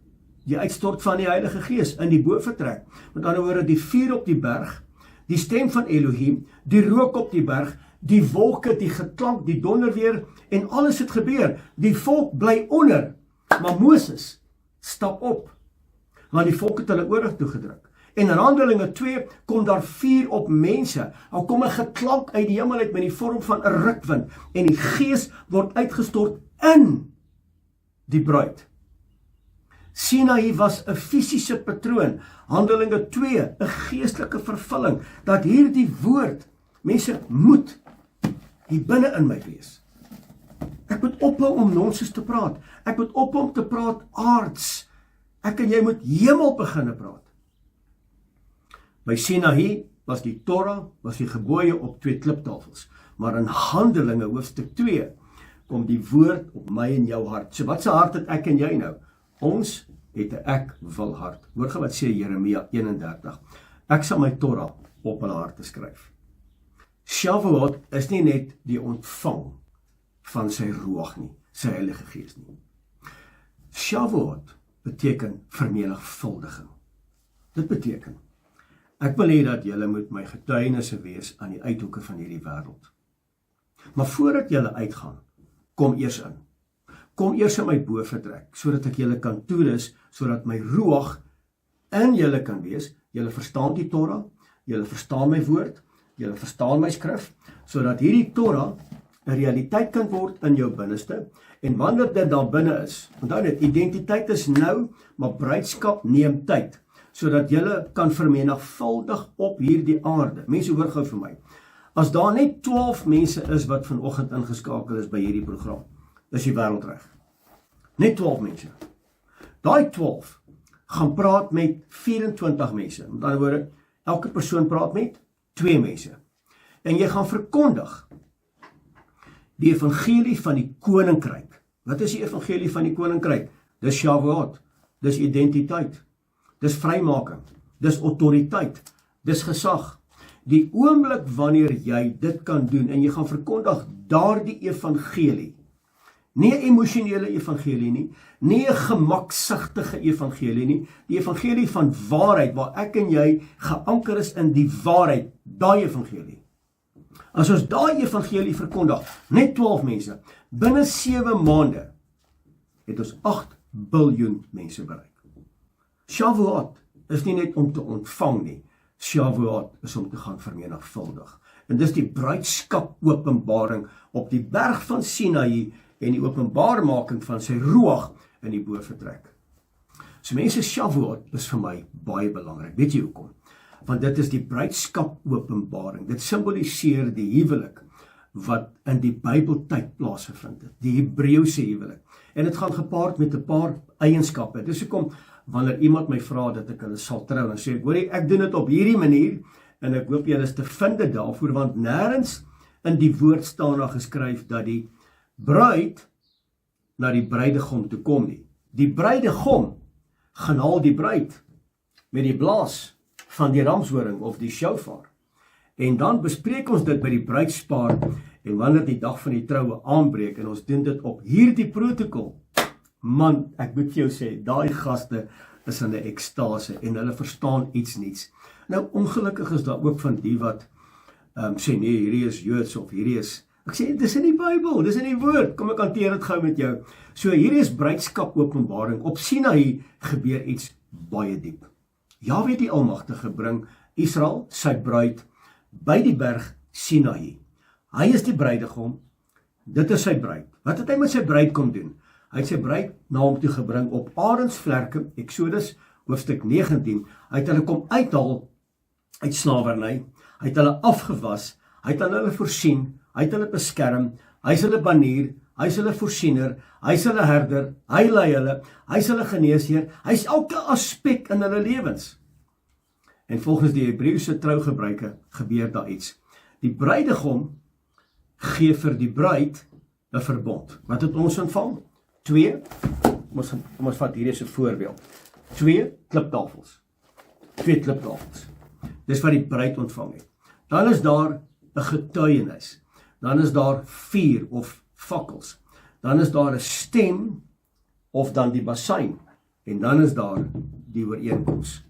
die uitstort van die Heilige Gees in die boorvertrek. Met ander woorde, die vuur op die berg, die stem van Elohim, die rook op die berg, die wolke, die geklank, die donderweer, en alles het gebeur. Die volk bly onder, maar Moses stap op. want die volk het hulle oorlog toegedruk. En in Handelinge 2 kom daar vuur op mense. Daar kom 'n geklank uit die hemel uit met die vorm van 'n rukwind en die gees word uitgestort in die bruid. Sinaï was 'n fisiese patroon. Handelinge 2, 'n geestelike vervulling, dat hierdie woord, mense moet hier binne in my wees. Ek moet ophou om nonsens te praat. Ek moet ophou om te praat aards. Ek en jy moet hemel beginne praat. By Sinaï was die Torah, was die gebooie op 2 kliptafels. Maar in Handelinge hoofstuk 2 kom die woord op my en jou hart. So wat se hart het ek en jy nou? Ons het 'n ek wil hart. Hoor gou wat sê Jeremia 31. Ek sal my Torah op hulle harte skryf. Shavuot is nie net die ontvang van sy ruach nie, sy Heilige Gees nie. Shavuot beteken vermenigvuldiging. Dit beteken, ek wil hê dat julle moet my getuienisse wees aan die uithoeke van hierdie wêreld. Maar voordat julle uitgaan, kom eers in. Kom eers in my bovertrek, sodat ek julle kan toerus, sodat my ruach in julle kan wees. Julle verstaan die Torah, julle verstaan my woord, julle verstaan my skrif, sodat hierdie Torah 'n realiteit kan word in jou binneste. En wanneer dit daar binne is, onthou dit, identiteit is nou, maar bruidskap neem tyd, sodat julle kan vermenigvuldig op hierdie aarde. Mense, hoor gou vir my. As daar net 12 mense is wat vanoggend ingeskakel is by hierdie program, is die wêreld reg. Net 12 mense. Daai 12 gaan praat met 24 mense. Met ander woorde, elke persoon praat met 2 mense. En jy gaan verkondig die evangelie van die koninkryk. Wat is die evangelie van die koninkryk? Dis Shavuot, dis identiteit, dis vrymaking, dis autoriteit, dis gesag. Die oomblik wanneer jy dit kan doen en jy gaan verkondig daardie evangelie, nie 'n emosionele evangelie nie, nie 'n gemaksigtige evangelie nie, die evangelie van waarheid, waar ek en jy geanker is in die waarheid, daai evangelie. As ons daai evangelie verkondig, net 12 mense, binne 7 maande, het ons 8 biljoen mense bereik. Shavuot is nie net om te ontvang nie, Shavuot is om te gaan vermenigvuldig. En dis die bruidskap openbaring op die berg van Sinaï en die openbaarmaking van sy ruach in die bovertrek. So mense, Shavuot is vir my baie belangrik. Weet jy hoekom? Want dit is die bruidskap openbaring. Dit simboliseer die huwelik wat in die Bybeltyd plaasgevind het, die Hebreëse huwelik. En dit gaan gepaard met 'n paar eienskappe. Dis hoekom wanneer iemand my vra dat ek hulle sal trou, dan sê ek, hoorie, ek doen dit op hierdie manier en ek hoop julle is te vind daarvoor, want nêrens in die woord staan daar geskryf dat die bruid na die bruidegom toe kom nie. Die bruidegom gaan haal die bruid met die blaas van die ramshoring of die shofar. En dan bespreek ons dit by die bruidspaar en wanneer die dag van die troue aanbreek en ons doen dit op hierdie protokol. Man, ek moet vir jou sê, daai gaste is in 'n ekstase en hulle verstaan iets niets. Nou, ongelukkig is daar ook van die wat sê nee, hierdie is Joods of hierdie is. Ek sê, dis in die Bybel, dis in die woord. Kom ek hanteer dit gou met jou. So hierdie is bruidskap openbaring. Op Sinaï gebeur iets baie diep. Jahwe die Almagtige bring Israel, sy bruid, by die berg Sinaï. Hy is die bruidegom, dit is sy bruid. Wat het hy met sy bruid kom doen? Hy het sy bruid na hom toe gebring op arensvlerke, Exodus hoofstuk 19. Hy het hulle kom uithaal uit slawerny, hy het hulle afgewas, hy het aan hulle voorsien, hy het hulle beskerm, hy is hulle banier, hy is hulle voorsiener, hy is hulle herder, hy lei hulle, hy is hulle geneesheer, hy is elke aspek in hulle lewens. En volgens die Hebreëse trougebruike gebeur daar iets. Die bruidegom gee vir die bruid 'n verbond. Wat het ons ontvang? 2, kom ons vat hier eens 'n voorbeeld. 2 kliptafels. 2 kliptafels. Dis wat die bruid ontvang het. Dan is daar 'n getuienis. Dan is daar vuur of fakkels. Dan is daar 'n stem of dan die basyn. En dan is daar die ooreenkoms.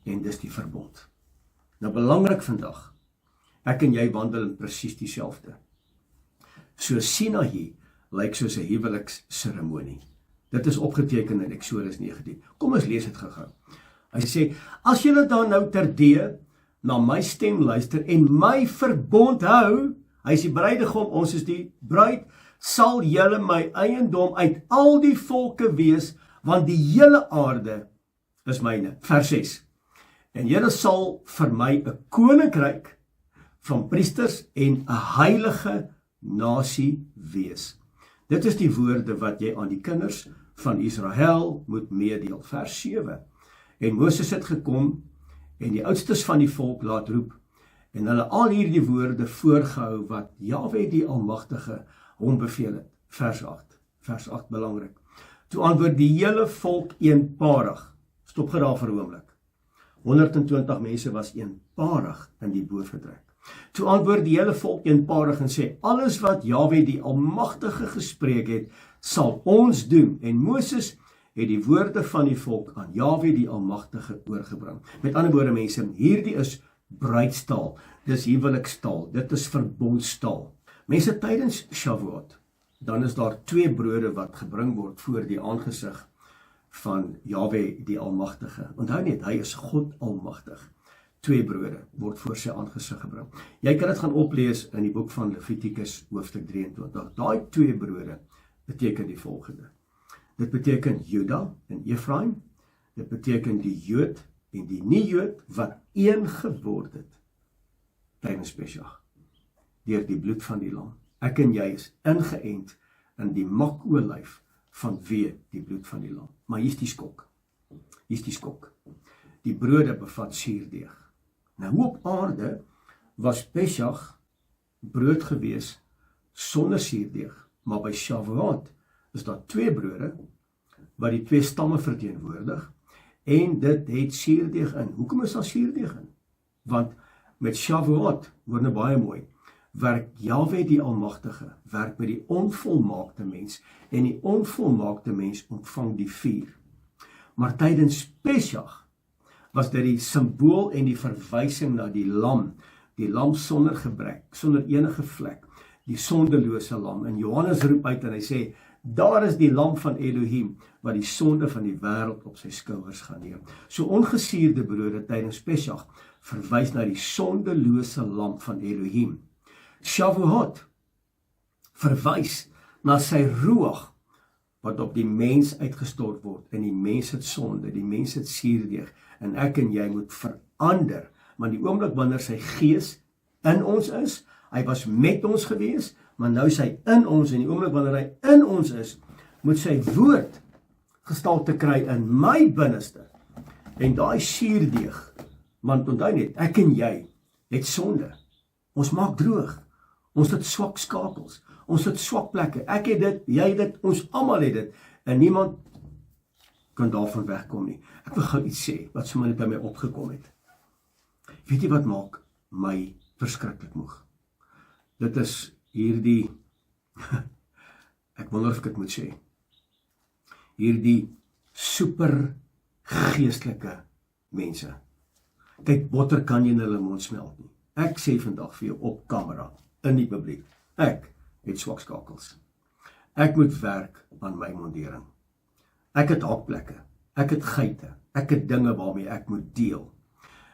En dis die verbond. Nou belangrik vandag, ek en jy wandel in presies dieselfde. So Sinaï lyk soos 'n huweliksseremonie. Dit is opgeteken in Exodus 19. Kom ons lees dit gou-gou. Hy sê, as julle dan nou terdee na my stem luister en my verbond hou, hy is die bruidegom, ons is die bruid, sal julle my eiendom uit al die volke wees, want die hele aarde is myne. Vers 6. En julle sal vir my 'n koninkryk van priesters en 'n heilige nasie wees. Dit is die woorde wat jy aan die kinders van Israel moet meedeel. Vers 7. En Moses het gekom en die oudstes van die volk laat roep en hulle al hierdie woorde voorgehou wat Jahwe die Almagtige hom beveel het. Vers 8. Vers 8 belangrik. Toe antwoord die hele volk eenparig. Stop daar vir 'n oomblik. 120 mense was eenparig in die boorvertrek. Toe antwoord die hele volk eenparig en sê, alles wat Jahwe die Almagtige gespreek het, sal ons doen. En Moses het die woorde van die volk aan Jahwe die Almagtige oorgebring. Met ander woorde mense, hierdie is bruidstaal, dis huwelikstaal, dit is verbondstaal. Mense, tydens Shavuot, dan is daar 2 brode wat gebring word voor die aangesig van Jahwe die Almagtige. Onthou net, hy is God Almagtig. 2 brode word voor sy aangesig gebring. Jy kan dit gaan oplees in die boek van Levitikus hoofstuk 23. Daai 2 brode beteken die volgende. Dit beteken Juda en Efraim, dit beteken die Jood en die nie-Jood wat een geword het tydens Pesach, deur die bloed van die lam. Ek en jy is ingeënt in die makolyf vanweë die bloed van die lam. Maar hier is die skok. Hier is die skok. Die brode bevat suurdeeg. Nou op aarde was Pesach brood gewees sonder suurdeeg, maar by Shavuot is daar 2 brode wat die 2 stamme verteenwoordig en dit het suurdeeg in. Hoekom is daar suurdeeg in? Want met Shavuot, word nou baie mooi, werk Jahwe die Almagtige, werk met die onvolmaakte mens en die onvolmaakte mens ontvang die vuur. Maar tydens Pesach was dit die simbool en die verwysing na die lam sonder gebrek, sonder enige vlek, die sondelose lam. En Johannes roep uit en hy sê, daar is die lam van Elohim, wat die sonde van die wêreld op sy skouers gaan neem. So ongesuurde brode tydens Pesach verwys na die sondelose lam van Elohim. Shavuot verwys na sy ruach, wat op die mens uitgestort word, en die mens het sonde, die mens het suurdeeg, en ek en jy moet verander, maar die oomblik wanneer sy gees in ons is, hy was met ons gewees, maar nou is hy in ons, en die oomblik wanneer hy in ons is, moet sy woord gestalte kry in my binneste, en daai suurdeeg, want onthou net, ek en jy het sonde, ons maak droog, ons het swak skakels, ons het swak plekke, ek het dit, jy het dit, ons almal het dit, en niemand kan daarvan wegkom nie. Ek wil gou iets sê, wat sommer net by my opgekom het. Weet jy wat maak my verskriklik moeg? Dit is hierdie, ek wonder of ek dit moet sê, hierdie super geestelike mense. Kyk, botter kan jy in hulle mond smelt nie. Ek sê vandag vir jou op kamera, in die publiek, ek het swak skakels. Ek moet werk aan my mondering. Ek het hakplekke, ek het geite, ek het dinge waarmee ek moet deel.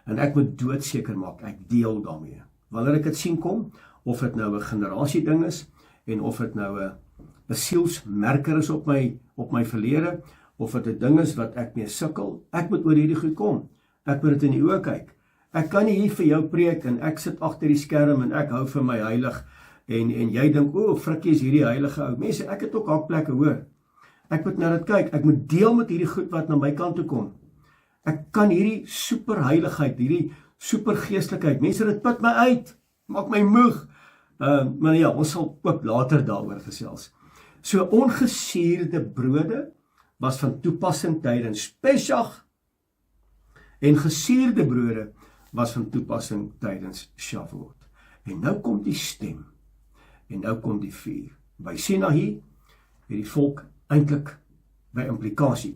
En ek moet doodseker maak, ek deel daarmee. Wanneer ek dit sien kom, of dit nou 'n generasie ding is, en of dit nou 'n sielsmerker is op my verlede, of dit 'n ding is wat ek mee sukkel, ek moet oor hierdie goed kom. Ek moet dit in die oë kyk. Ek kan nie hier vir jou preek, en ek sit agter die skerm, en ek hou vir my heilig, en jy dink, frikkie is hierdie heilige ou. Mense, ek het ook hakplekke, hoor. Ek moet na dit kyk, ek moet deel met hierdie goed wat na my kant toe kom. Ek kan hierdie superheiligheid, hierdie supergeestelikheid, mense, dit put my uit, maak my moeg. Maar ja, ons sal ook later daaroor gesels. So ongesuurde brode was van toepassing tydens Pesach, en gesuurde brode was van toepassing tydens Shavuot. En nou kom die stem, en nou kom die vuur. By Sinaï het die volk eintlik by implikasie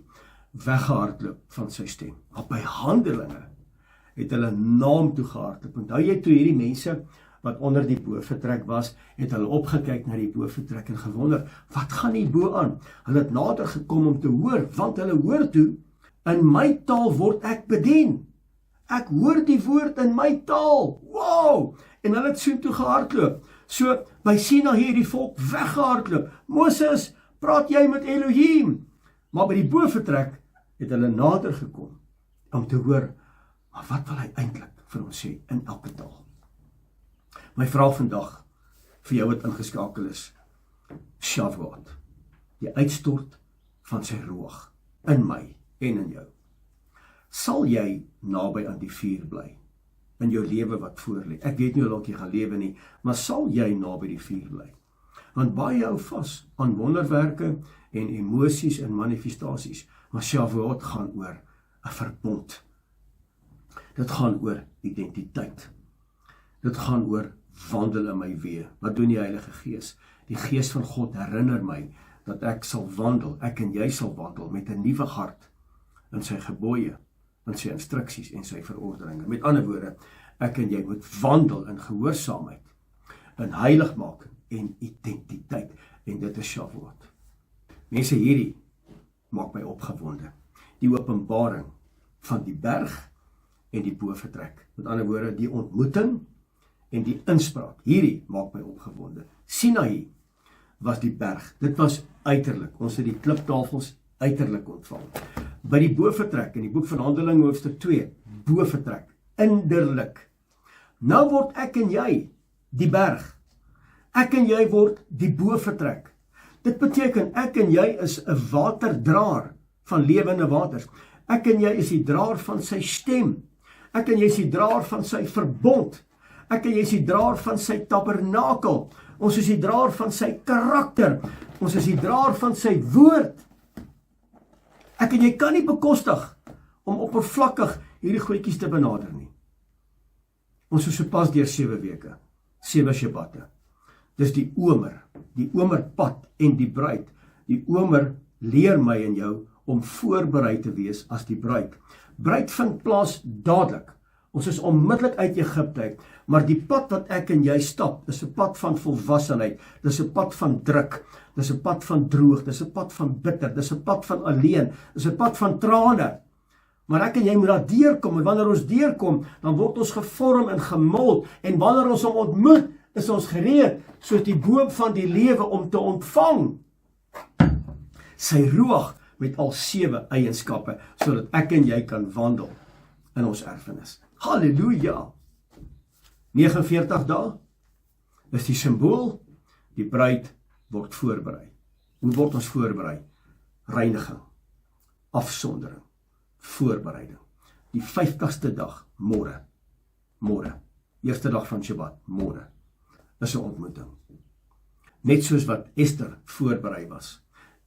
weggehardloop van sy stem. Maar by Handelinge het hulle naam toe gehardloop. Onthou jy toe hierdie mense wat onder die boorvertrek was, het hulle opgekyk na die boorvertrek en gewonder, wat gaan hier bo aan? Hulle het nader gekom om te hoor, want hulle hoor toe In my taal word ek bedien. Ek hoor die woord in my taal. Wow! En hulle het soontoe gehardloop. So, by Sina hier die volk weggehardloop. Moses, praat jy met Elohim? Maar by die bovertrek het hulle nader gekom om te hoor, maar wat wil hy eintlik vir ons sê in elke taal? My vraag vandag vir jou wat ingeskakel is, Shavuot, die uitstort van sy roog in my en in jou. Sal jy naby aan die vuur bly in jou lewe wat voorlê? Ek weet nie hoe lank jy gaan lewe nie, maar sal jy naby die vuur bly? Want baie hou vas aan wonderwerke en emosies en manifestasies, maar Shavuot gaan oor 'n verbond. Dit gaan oor identiteit. Dit gaan oor wandel in my weë. Wat doen die Heilige Gees? Die Gees van God herinner my dat ek sal wandel, ek en jy sal wandel met 'n nuwe hart in sy gebooie, in sy instruksies en sy verordeninge. Met ander woorde, ek en jy moet wandel in gehoorsaamheid, in heiligmaking en identiteit, en dit is Shavuot. Mense, hierdie maak my opgewonde. Die openbaring van die berg en die bovertrek. Met ander woorde, die ontmoeting en die inspraak. Hierdie maak my opgewonde. Sinaï was die berg. Dit was uiterlik. Ons het die kliptafels uiterlik ontvang. By die bovertrek, in die boek van Handelinge hoofstuk 2, bovertrek, innerlik. Nou word ek en jy die berg. Ek en jy word die bovertrek. Dit beteken ek en jy is 'n waterdraer van lewende waters. Ek en jy is die draer van sy stem. Ek en jy is die draer van sy verbond. Ek en jy is die draer van sy tabernakel. Ons is die draer van sy karakter. Ons is die draer van sy woord. Ek en jy kan nie bekostig om oppervlakkig hierdie goedjies te benader nie. Ons is sopas deur 7 weke, 7 Shabbatte. Dis die omerpad en die bruid. Die omer leer my en jou om voorberei te wees as die bruid. Bruid vind plaas dadelik. Ons is onmiddellik uit Egipte uit, maar die pad wat ek en jy stap, dis 'n pad van volwassenheid, dis 'n pad van druk, dis 'n pad van droog, dis 'n pad van bitter, dis 'n pad van alleen, dis 'n pad van trane. Maar ek en jy moet daar deurkom, en wanneer ons deurkom, dan word ons gevorm en gemold, en wanneer ons hom ontmoet, is ons gereed, soos die boom van die lewe om te ontvang sy roog met al 7 eienskappe, sodat ek en jy kan wandel in ons erfenis. Halleluja! 49 dae is die simbool, die bruid word voorberei. Hoe word ons voorberei? Reiniging, afsondering, voorbereiding. Die 50ste dag, môre, eerste dag van Shabbat, môre, is 'n ontmoeting. Net soos wat Ester voorberei was.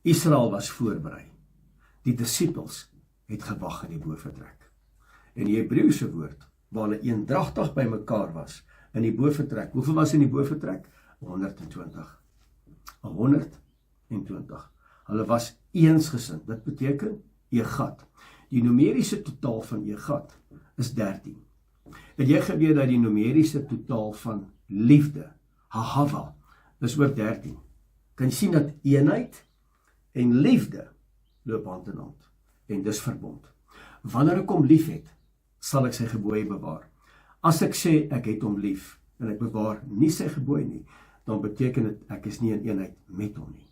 Israel was voorberei. Die disippels het gewag in die bovertrek. En die Hebreëse woord, waar hulle eendragtig by mekaar was, in die bovertrek. Hoeveel was in die bovertrek? 120. 120. Hulle was eensgesind. Dit beteken Egat. Die numeriese totaal van Egat is 13. Het jy geweet dat die numeriese totaal van liefde, Ahava, is ook 13. Kan jy sien dat eenheid en liefde loop hand in hand. En dis verbond. Wanneer ek hom lief het, sal ek sy gebooie bewaar. As ek sê ek het hom lief, en ek bewaar nie sy gebooie nie, dan beteken dit ek is nie in eenheid met hom nie.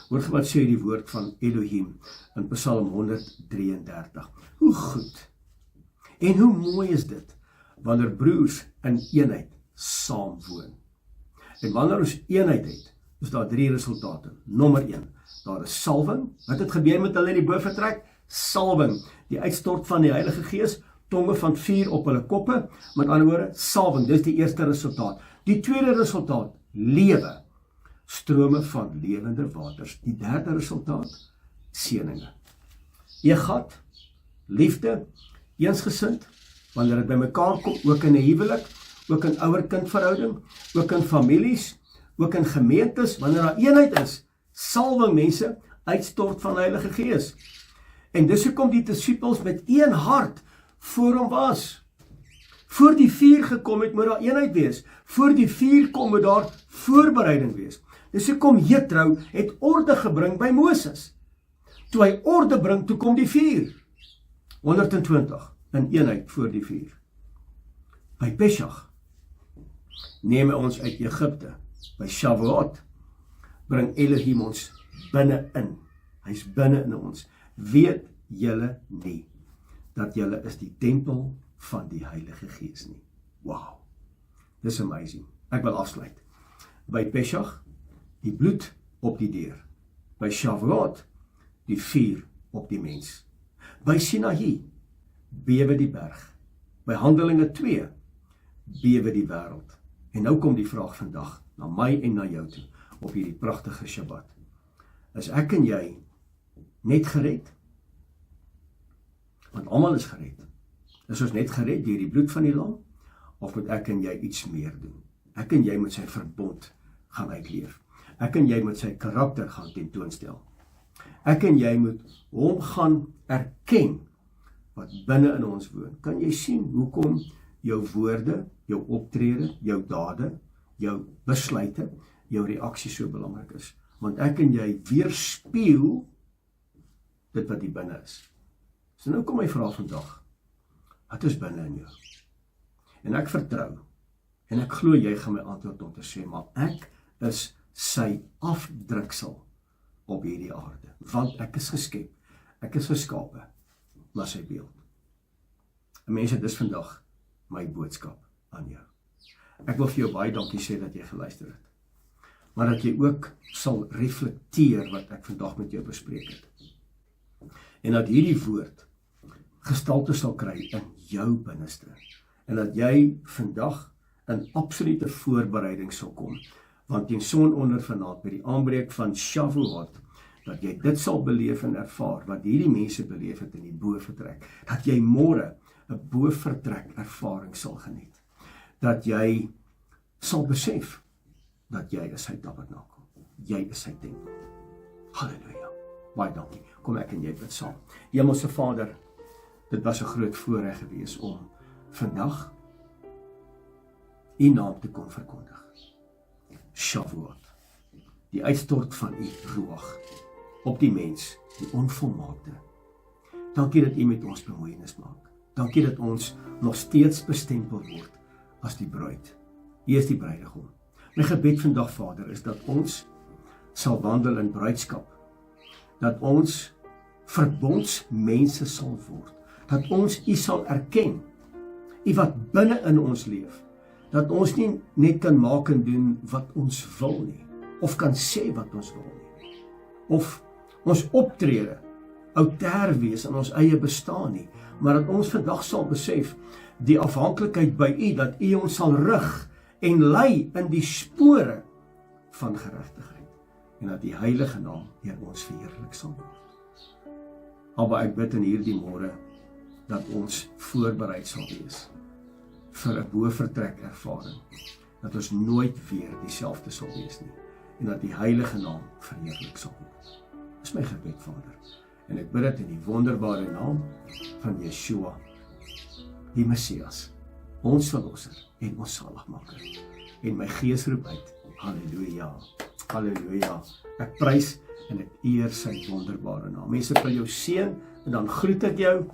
Hoor wat sê die woord van Elohim in Psalm 133. Hoe goed en hoe mooi is dit, wanneer broers in eenheid saam woon. En wanneer ons eenheid het, is daar 3 resultate. Nommer 1, daar is salwing. Wat het gebeur met hulle in die bovertrek? Salwing, die uitstort van die Heilige Gees, tonge van vuur op hulle koppe, met ander woorde, salwing, dis die eerste resultaat. Die tweede resultaat, lewe, strome van lewende waters. Die derde resultaat, seëninge. Egat, liefde, eensgesind, wanneer dit by mekaar kom, ook in 'n huwelik, ook in ouer-kind verhouding, ook in families, ook in gemeentes, wanneer daar eenheid is, salwing mense, uitstort van die Heilige Gees. En dis hoekom die disippels met een hart voor hom was. Voor die vuur gekom het, moet daar eenheid wees. Voor die vuur kom moet daar voorbereiding wees. Dis hoekom Jethro het orde gebring by Moses. Toe hy orde bring, toe kom die vuur. 120 in eenheid voor die vuur. By Pesach neem hy ons uit Egipte. By Shavuot bring Elohim ons binne in. Hy's binne in ons. Weet julle nie dat julle is die tempel van die Heilige Gees nie. Wow, dis amazing. Ek wil afsluit. By Pesach, die bloed op die deur. By Shavuot, die vuur op die mens. By Sinaï, bewe die berg. By Handelinge 2, bewe die wêreld. En nou kom die vraag vandag, na my en na jou toe, op hierdie pragtige Shabbat. Is ek en jy net gered? Want almal is gered. Is ons net gered deur die bloed van die lam? Of moet ek en jy iets meer doen? Ek en jy moet sy verbond gaan uitleef. Ek en jy moet sy karakter gaan tentoonstel. Ek en jy moet hom gaan erken wat binne in ons woon. Kan jy sien hoekom jou woorde, jou optrede, jou dade, jou besluite, jou reaksie so belangrik is? Want ek en jy weerspieël dit wat hier binne is. So nou kom my vraag vandag, wat is binne in jou? En ek vertrou, en ek glo jy gaan my antwoord om te sê, maar ek is sy afdruksel op hierdie aarde, want ek is geskep, ek is geskape, na sy beeld. En mense, dis vandag my boodskap aan jou. Ek wil vir jou baie dankie sê dat jy geluister het, maar dat jy ook sal reflekteer wat ek vandag met jou bespreek het. En dat hierdie woord gestalte sal kry in jou binneste, en dat jy vandag in absolute voorbereiding sal kom, want teen sononder vanaand by die aanbreek van Shavuot, dat jy dit sal beleef en ervaar, wat hierdie mense beleef het in die bovertrek, dat jy môre 'n bovertrek ervaring sal geniet, dat jy sal besef, dat jy is sy tabernakel, jy is sy tempel. Halleluja, baie dankie, kom ek en jy bid saam. Hemelse Vader, dit was 'n groot voorreg gewees om vandag u naam te kon verkondig. Shavuot, die uitstort van u Ruach op die mens, die onvolmaakte. Dankie dat u met ons bemoeienis maak. Dankie dat ons nog steeds bestempel word as die bruid. U is die bruidegom. My gebed vandag, Vader, is dat ons sal wandel in bruidskap, dat ons verbondsmense sal word, dat ons u sal erken, u wat binne in ons leef, dat ons nie net kan maak en doen wat ons wil nie, of kan sê wat ons wil nie, of ons optrede outêr wees in ons eie bestaan nie, maar dat ons vandag sal besef, die afhanklikheid by u, dat u ons sal rig en lei in die spore van geregtigheid, en dat die heilige naam deur ons verheerlik sal word. Aba, ek bid in hierdie môre, dat ons voorbereid sal wees vir 'n bovertrek ervaring, dat ons nooit weer dieselfde sal wees nie, en dat die heilige naam verheerlik sal word. Dis my gebed, Vader, en ek bid dit in die wonderbare naam van Yeshua, die Messias, ons verlosser en ons saligmaker. En my gees roep uit, halleluja, halleluja. Ek prys en ek eer sy wonderbare naam. Mense, ek wil jou seën, en dan groet ek jou,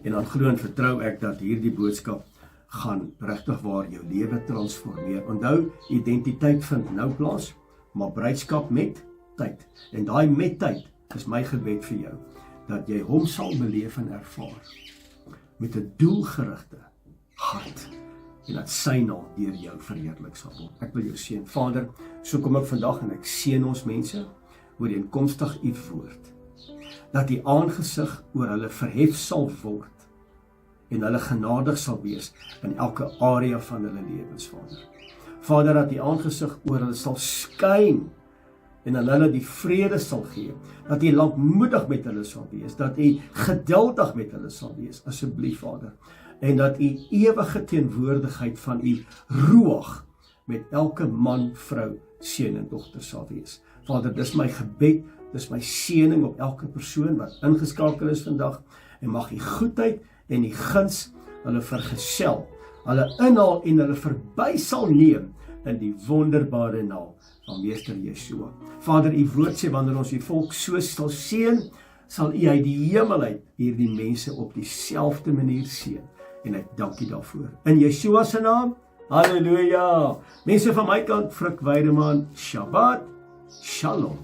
en dan glo en vertrou ek dat hierdie boodskap gaan regtig waar jou lewe transformeer. Onthou, identiteit vind nou plaas, maar bruidskap met tyd. En daai met tyd is my gebed vir jou, dat jy hom sal beleef en ervaar, met 'n doelgerigte hart, en dat sy naam deur jou verheerlik sal word. Ek wil jou seën, Vader, so kom ek vandag en ek seën ons mense, ooreenkomstig u woord, dat die aangesig oor hulle verhef sal word, en hulle genadig sal wees in elke area van hulle lewens, Vader. Vader, dat die aangesig oor hulle sal skyn, en hulle die vrede sal gee, dat u lankmoedig met hulle sal wees, dat u geduldig met hulle sal wees, asseblief, Vader, en dat u ewige teenwoordigheid van u Ruach met elke man, vrou, seun en dogter sal wees. Vader, dis my gebed, dis my seëning op elke persoon wat ingeskakel is vandag, en mag die goedheid en die guns hulle vergesel, hulle inhaal en hulle verby sal neem in die wonderbare naam van Meester Yeshua. Vader, u woord sê, wanneer ons die volk so sal seën, sal U uit die hemel uit hierdie mense op dieselfde manier seën. En ek dank U daarvoor. In Yeshua se naam, halleluja. Mense van my kant, Frik Weideman, Shabbat, Shalom.